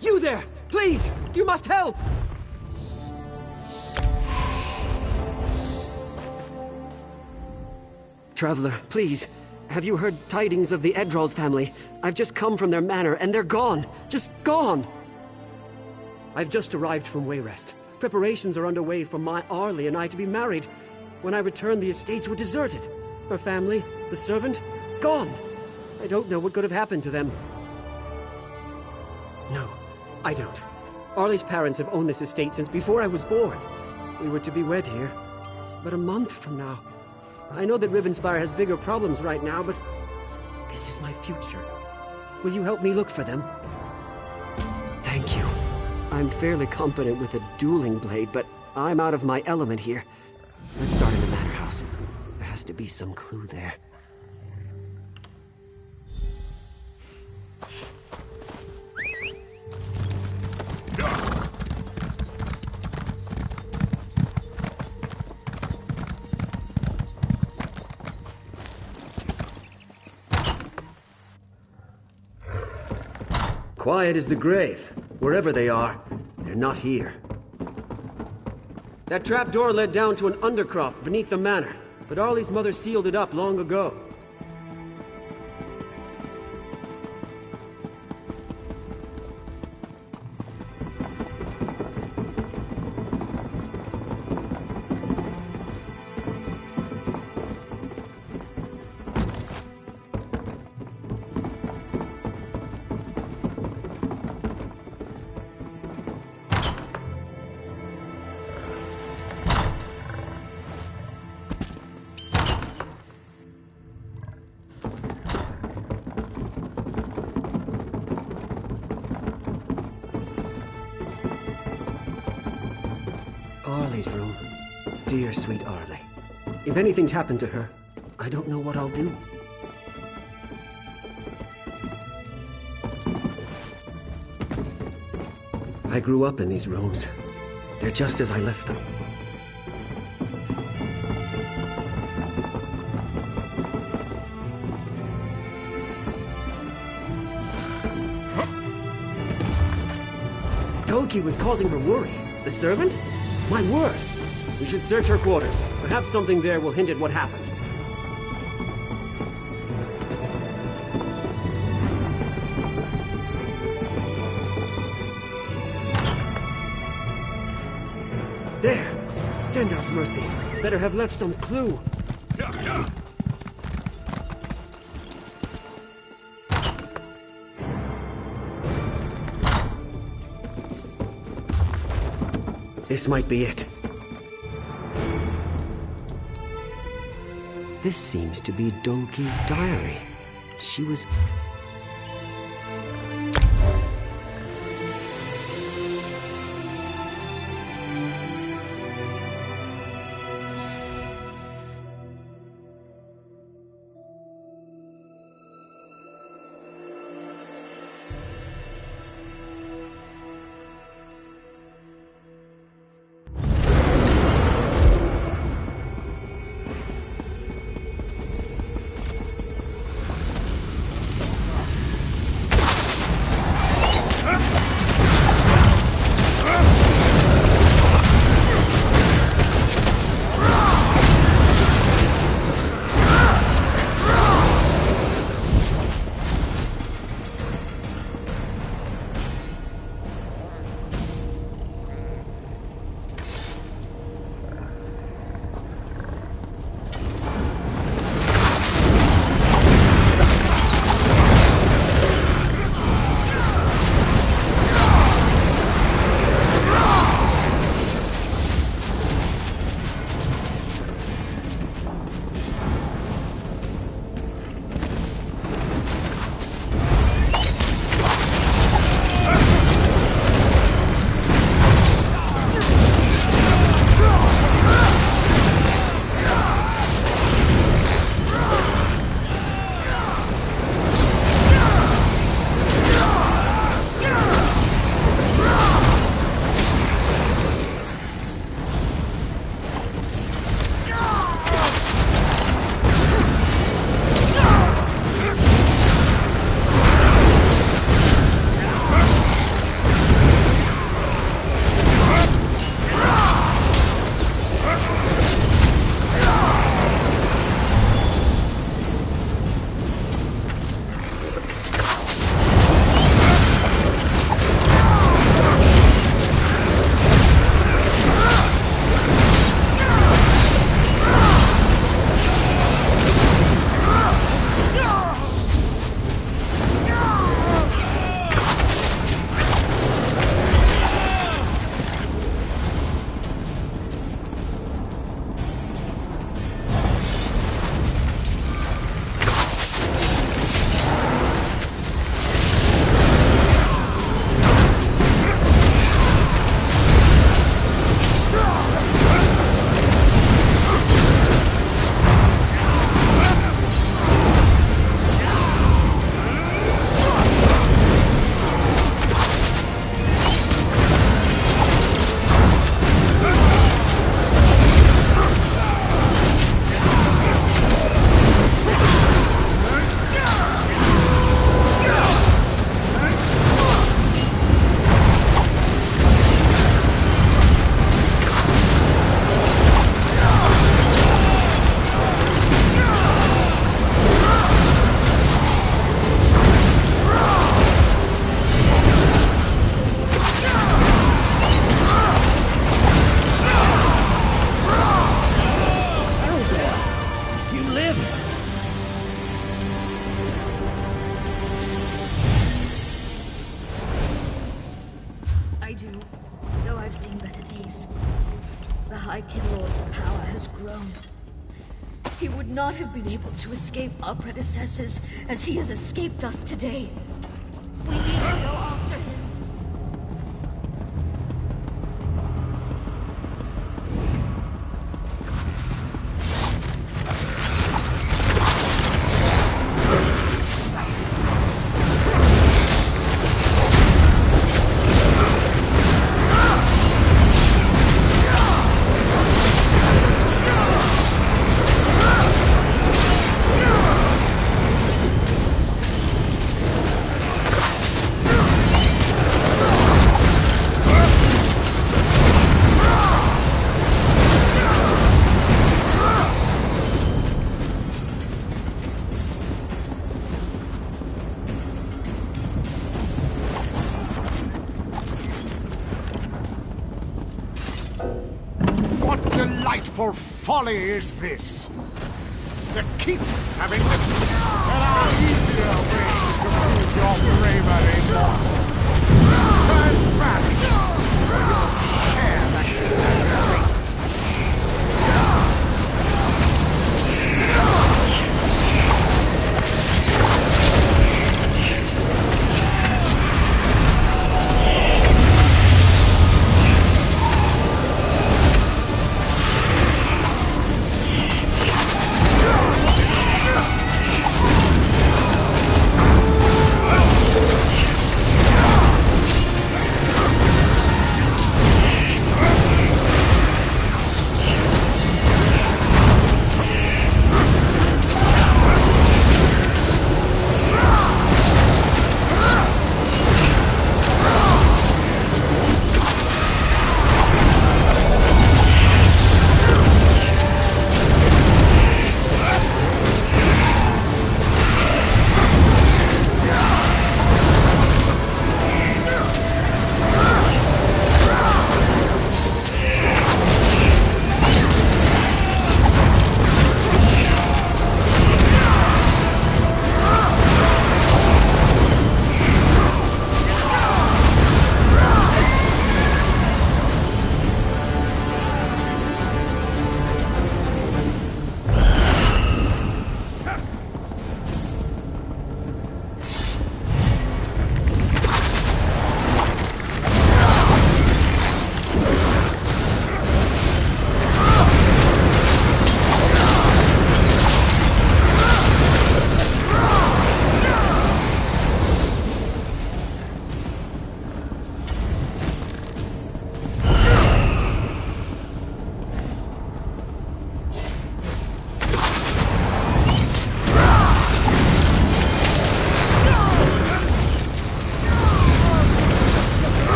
You there! Please! You must help! Traveler, please. Have you heard tidings of the Edrold family? I've just come from their manor, and they're gone. Just gone! I've just arrived from Wayrest. Preparations are underway for my Arlie and I to be married. When I returned, the estates were deserted. Her family, the servant, gone. I don't know what could have happened to them. No, I don't. Arlie's parents have owned this estate since before I was born. We were to be wed here, but a month from now. I know that Rivenspire has bigger problems right now, but this is my future. Will you help me look for them? Thank you. I'm fairly competent with a dueling blade, but I'm out of my element here. Let's start in the manor house. There has to be some clue there. Quiet as the grave. Wherever they are, they're not here. That trapdoor led down to an undercroft beneath the manor, but Arlie's mother sealed it up long ago. Arlie's room. Dear sweet Arlie. If anything's happened to her, I don't know what I'll do. I grew up in these rooms. They're just as I left them. Dolki was causing her worry. The servant? My word! We should search her quarters. Perhaps something there will hint at what happened. There! Standout's mercy. Better have left some clue. This might be it. This seems to be Dolki's diary. She was... High Kinlord's power has grown. He would not have been able to escape our predecessors as he has escaped us today. We need to go after him. What delightful folly is this? That keeps having this. There are easier ways to prove your bravery. Turn back. Share that fate.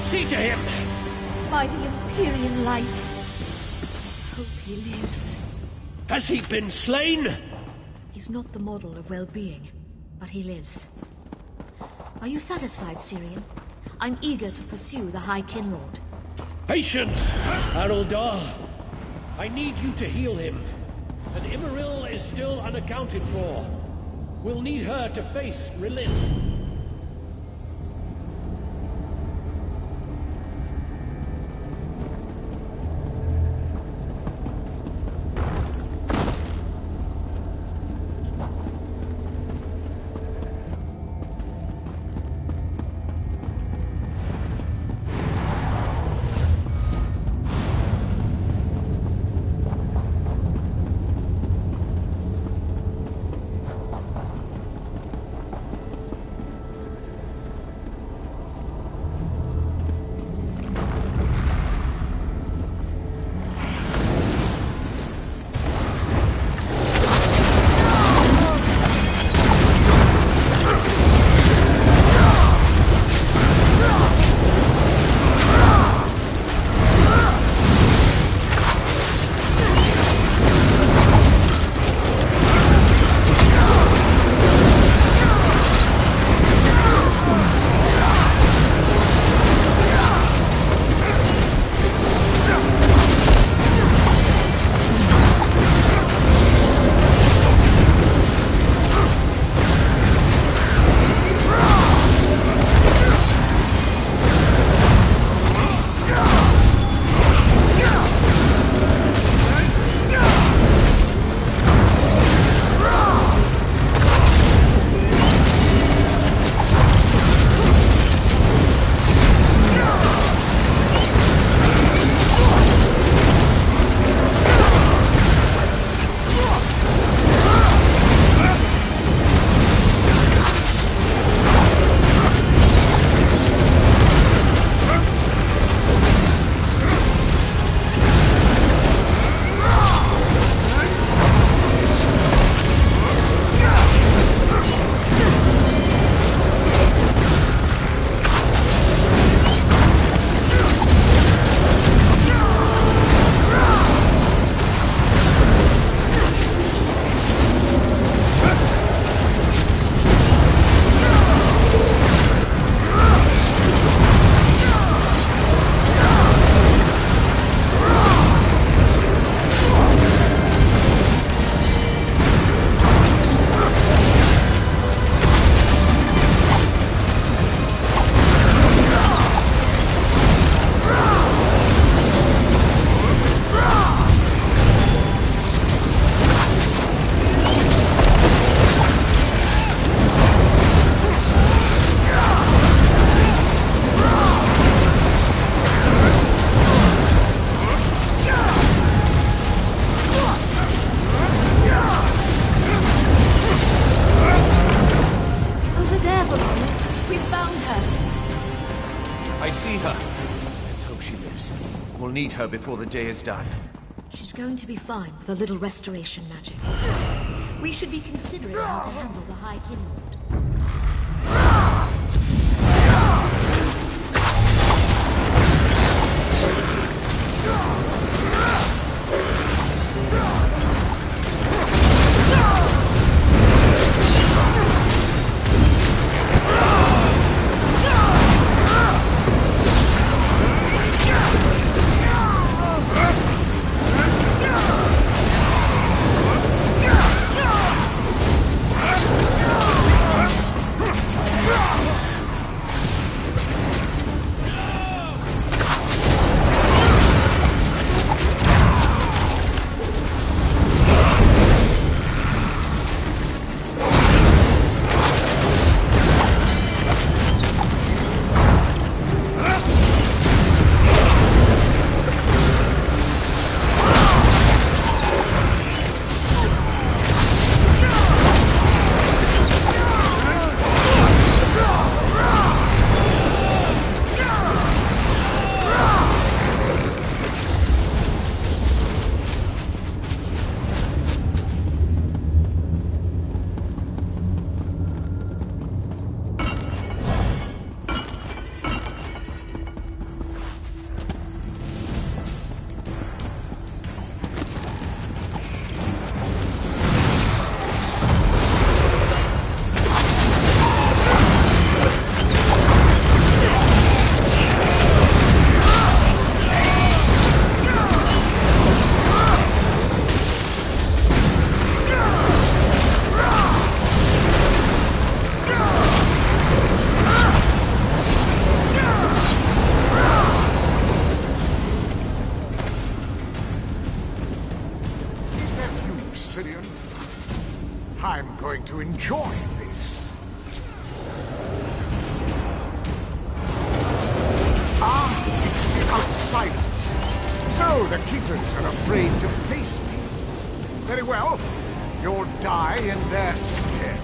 See to him! By the Empyrean light. Let's hope he lives. Has he been slain? He's not the model of well-being, but he lives. Are you satisfied, Syrian? I'm eager to pursue the High Kinlord. Patience, Haroldar. I need you to heal him. And Immaril is still unaccounted for. We'll need her to face Rilith. her before the day is done. She's going to be fine with a little restoration magic. We should be considering how to handle the High King Lord. I'm going to enjoy this. It's the outsiders. So the Keepers are afraid to face me. Very well. You'll die in their stead.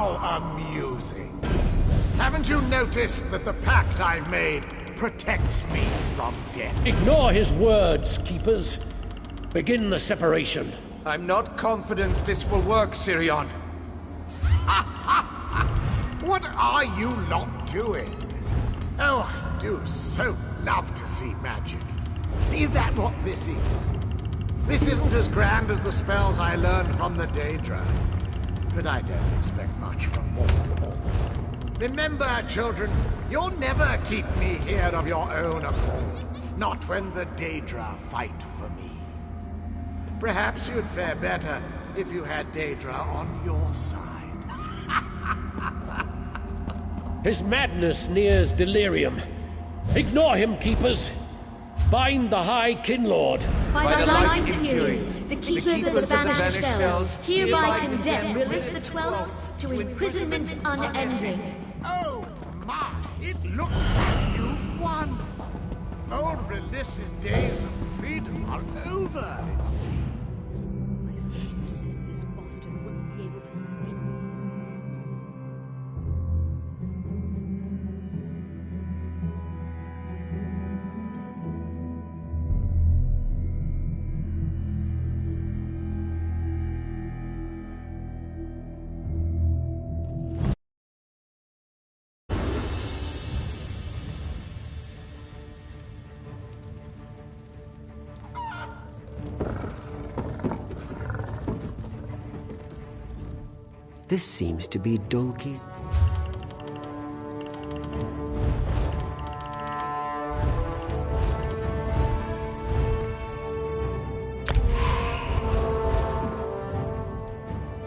How amusing. Haven't you noticed that the pact I've made protects me from death? Ignore his words, keepers. Begin the separation. I'm not confident this will work, Sirion. What are you lot doing? Oh, I do so love to see magic. Is that what this is? This isn't as grand as the spells I learned from the Daedra, but I don't expect much from mortal. Remember, children, you'll never keep me here of your own accord. Not when the Daedra fight for me. Perhaps you'd fare better if you had Daedra on your side. His madness nears delirium. Ignore him, keepers. Bind the High Kinlord. By the light Imperium, the keepers of the banished cells hereby condemn Rilis the 12th to imprisonment unending. Oh my, it looks like you've won. Old Rilis's days of freedom are over, it seems. I thought you said this bastard wouldn't be able to swim. This seems to be Dolki's...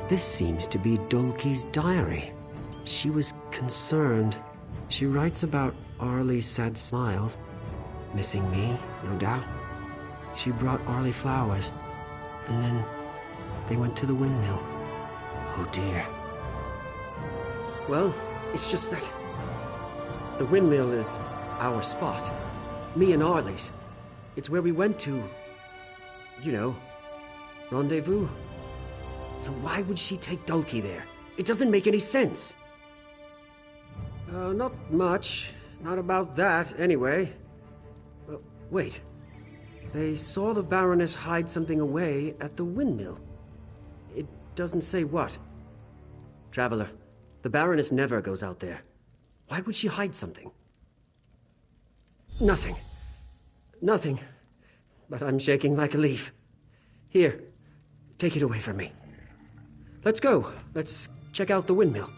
This seems to be Dolki's diary. She was concerned. She writes about Arlie's sad smiles. Missing me, no doubt. She brought Arlie flowers. And then they went to the windmill. Oh dear. Well, it's just that the windmill is our spot. Me and Arlie's. It's where we went to, you know, rendezvous. So why would she take Dolki there? It doesn't make any sense. Not much. Not about that, anyway. Wait. They saw the Baroness hide something away at the windmill. It doesn't say what. Traveler, the Baroness never goes out there. Why would she hide something? Nothing. Nothing. But I'm shaking like a leaf. Here, take it away from me. Let's go. Let's check out the windmill.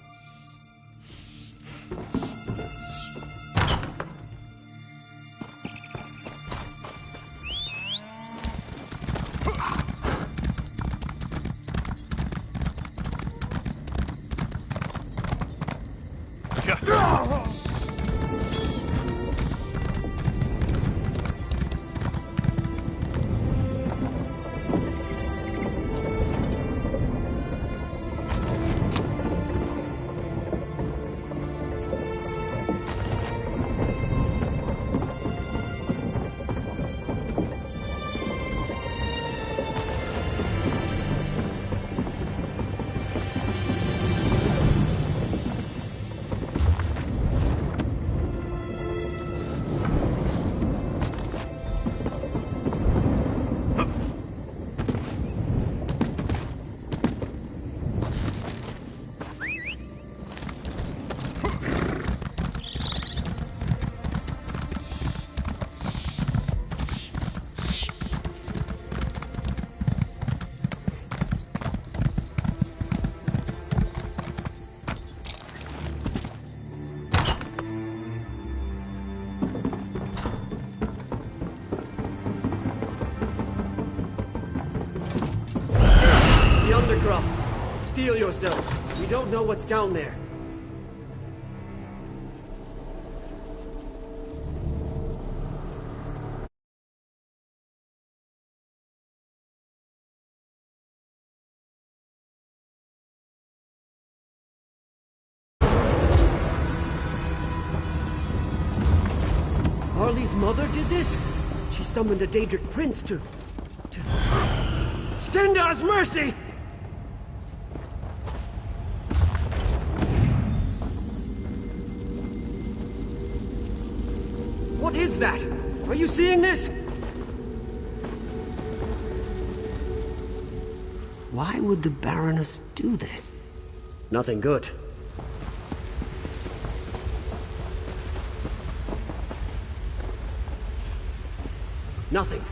Steel yourself. We don't know what's down there. Arlie's mother did this? She summoned a Daedric prince to Stendar's mercy! What is that? Are you seeing this? Why would the Baroness do this? Nothing good. Nothing.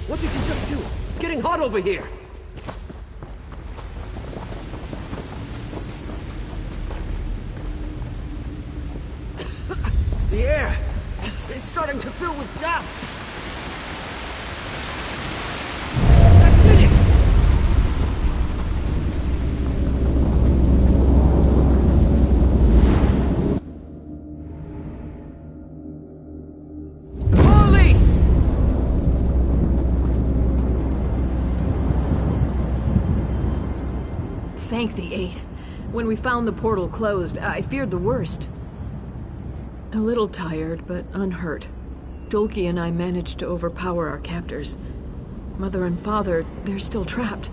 What did you just do? It's getting hot over here. The air is starting to fill with dust. I did it! Harley! Thank the Eight. When we found the portal closed, I feared the worst. A little tired, but unhurt. Dolki and I managed to overpower our captors. Mother and Father, they're still trapped.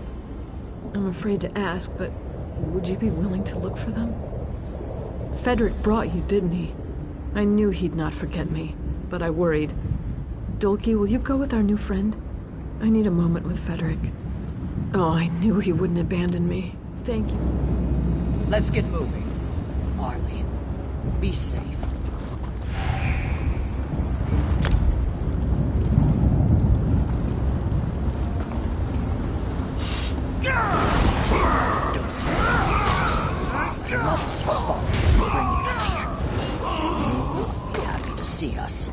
I'm afraid to ask, but would you be willing to look for them? Fedric brought you, didn't he? I knew he'd not forget me, but I worried. Dolki, will you go with our new friend? I need a moment with Fedric. Oh, I knew he wouldn't abandon me. Thank you. Let's get moving. Arlie, be safe. Your mother was responsible for bringing us here. You will be happy to see us.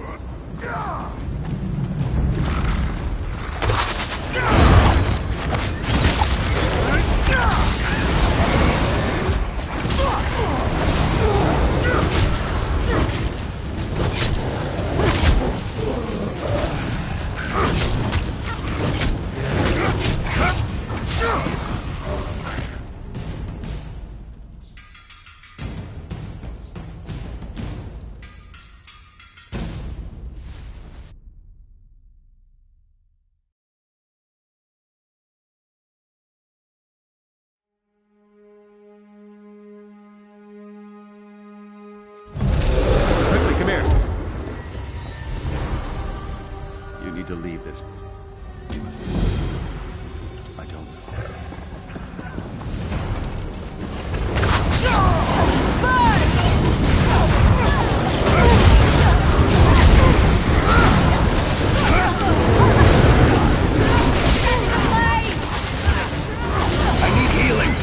Quickly, come here. You need to leave this. I don't I need healing.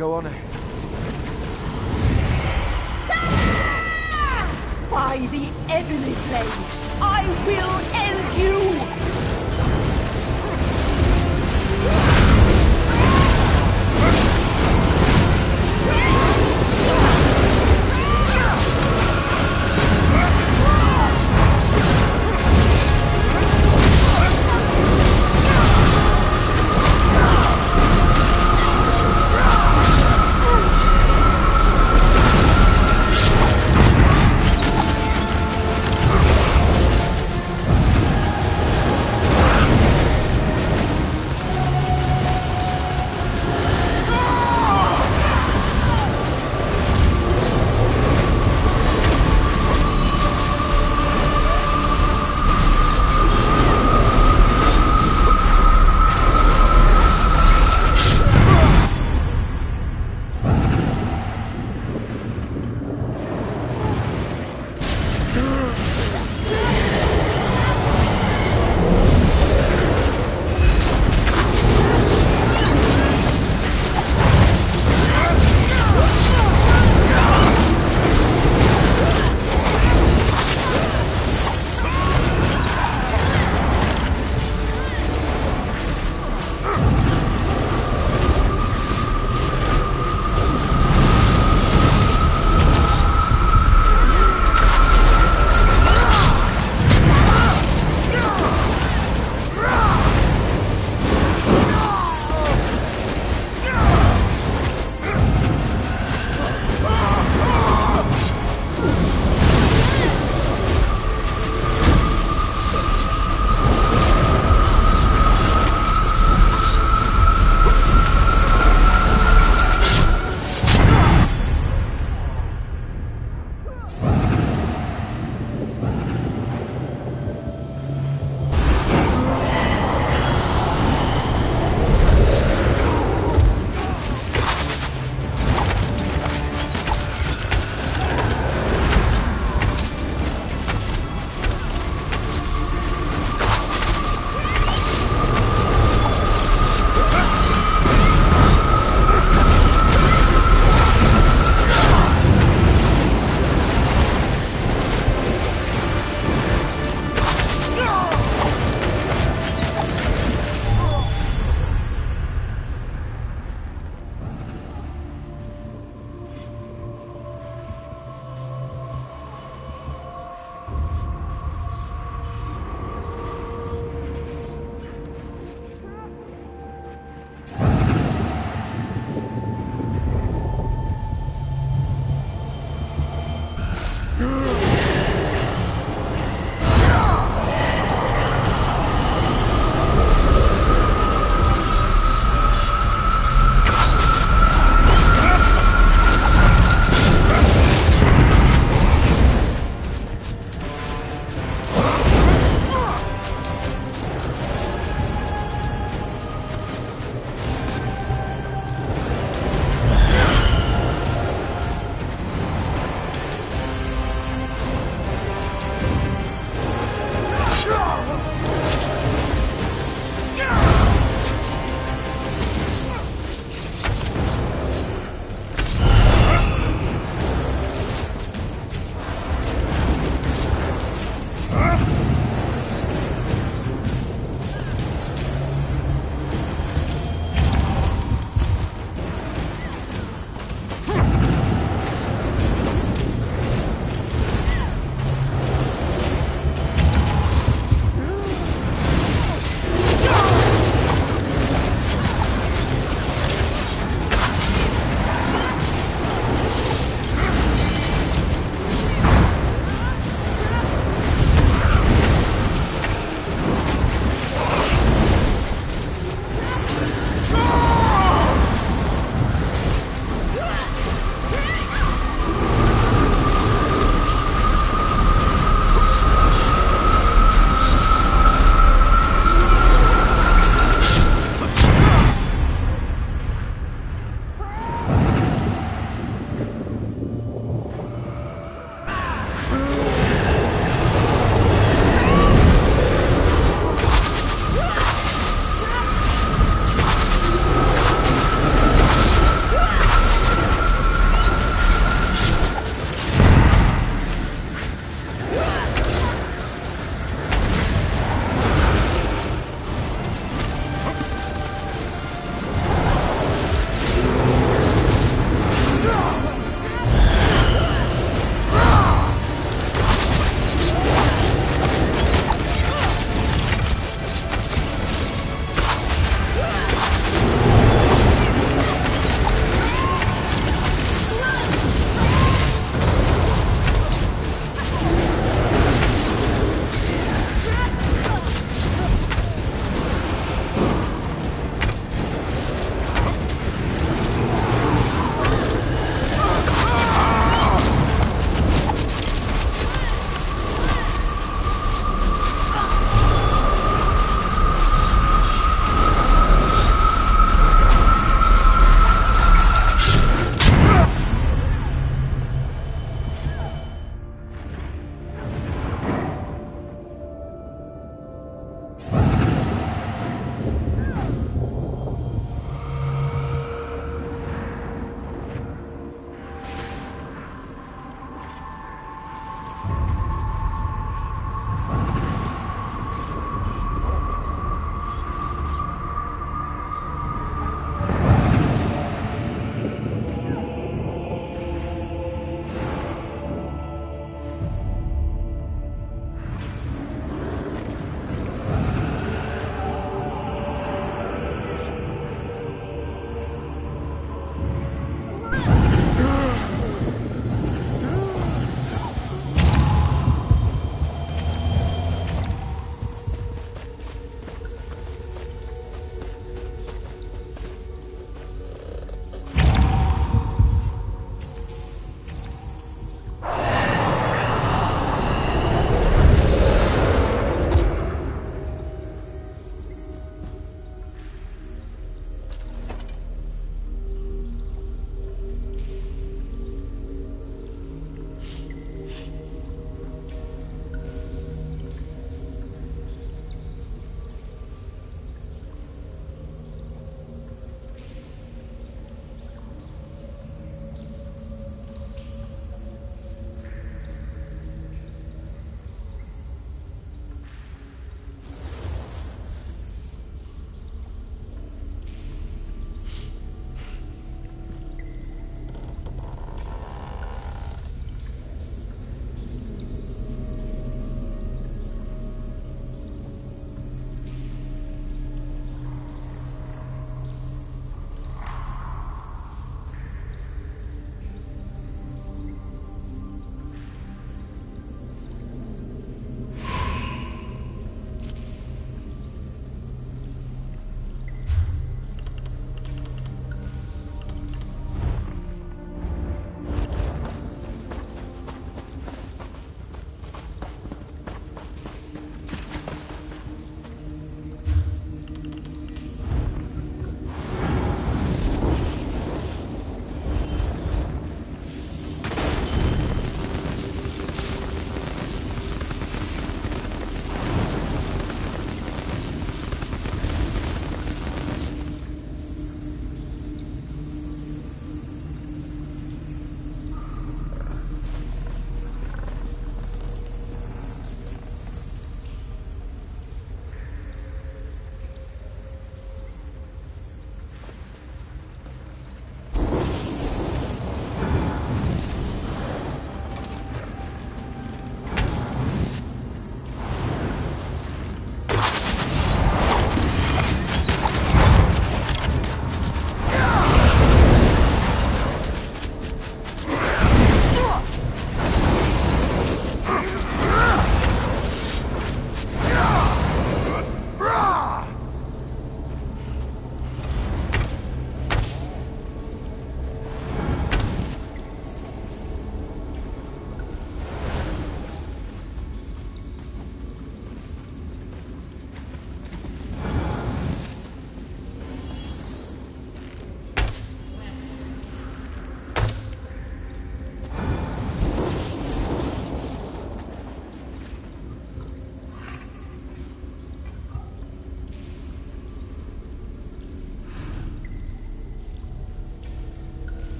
go on ahead. By the Ebony Blade, I will end you!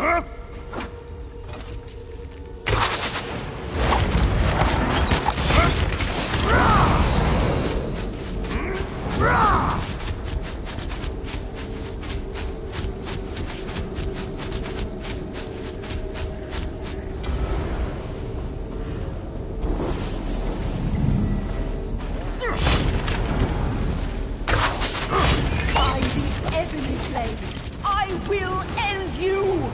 By the heavenly flame, I will end you!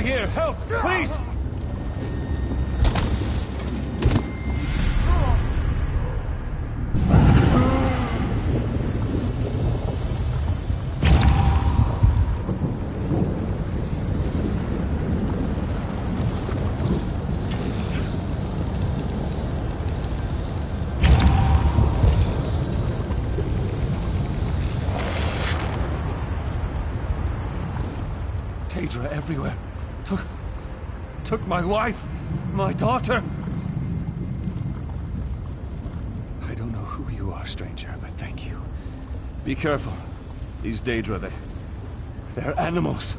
here! Help! Please! Daedra everywhere. Took my wife, my daughter. I don't know who you are, stranger, but thank you. Be careful. These Daedra, they're animals.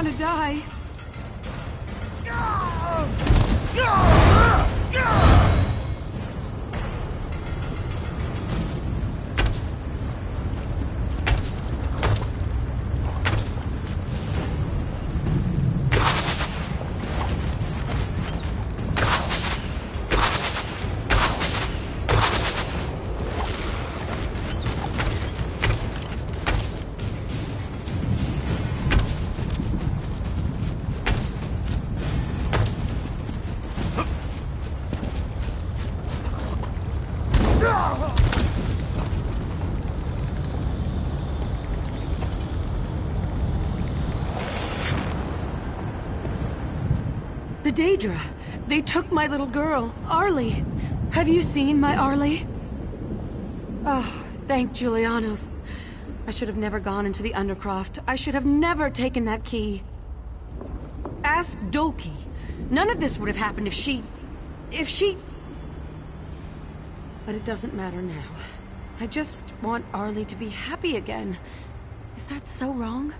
To die. The Daedra. They took my little girl, Arlie. Have you seen my Arlie? Oh, thank Julianos. I should have never gone into the Undercroft. I should have never taken that key. Ask Dolki. None of this would have happened if she... But it doesn't matter now. I just want Arlie to be happy again. Is that so wrong?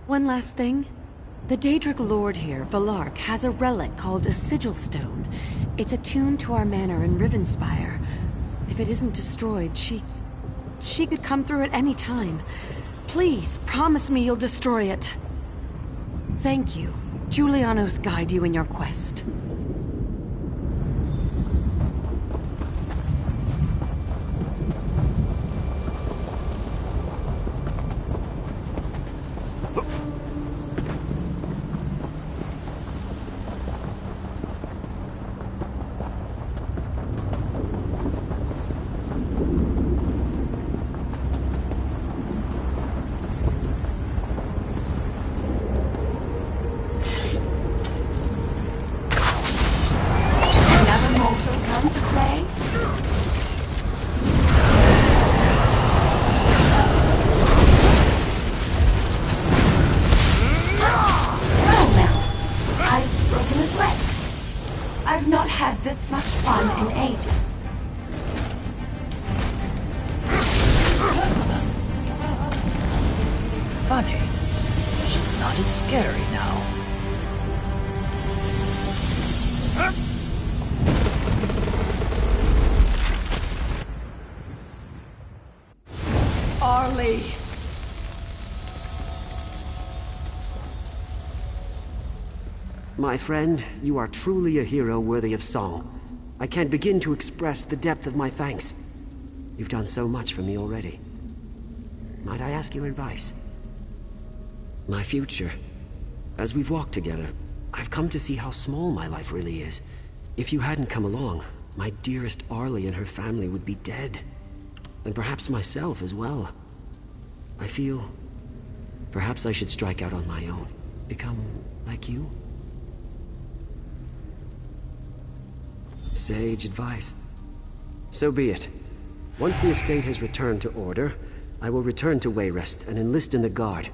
One last thing. The Daedric Lord here, Valark, has a relic called a Sigil Stone. It's attuned to our manor in Rivenspire. If it isn't destroyed, she could come through at any time. Please, promise me you'll destroy it. Thank you. Julianos guide you in your quest. Funny. She's not as scary now. Arlie. My friend, you are truly a hero worthy of song. I can't begin to express the depth of my thanks. You've done so much for me already. Might I ask your advice? My future. As we've walked together, I've come to see how small my life really is. If you hadn't come along, my dearest Arlie and her family would be dead. And perhaps myself as well. I feel... perhaps I should strike out on my own. Become like you? Sage advice. So be it. Once the estate has returned to order, I will return to Wayrest and enlist in the Guard.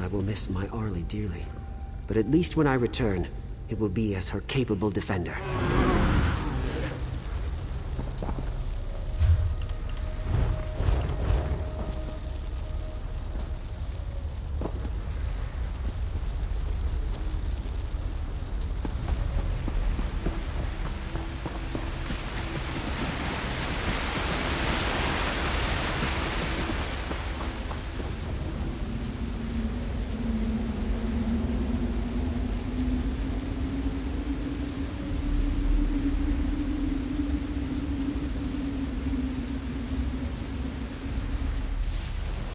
I will miss my Arlie dearly, but at least when I return, it will be as her capable defender.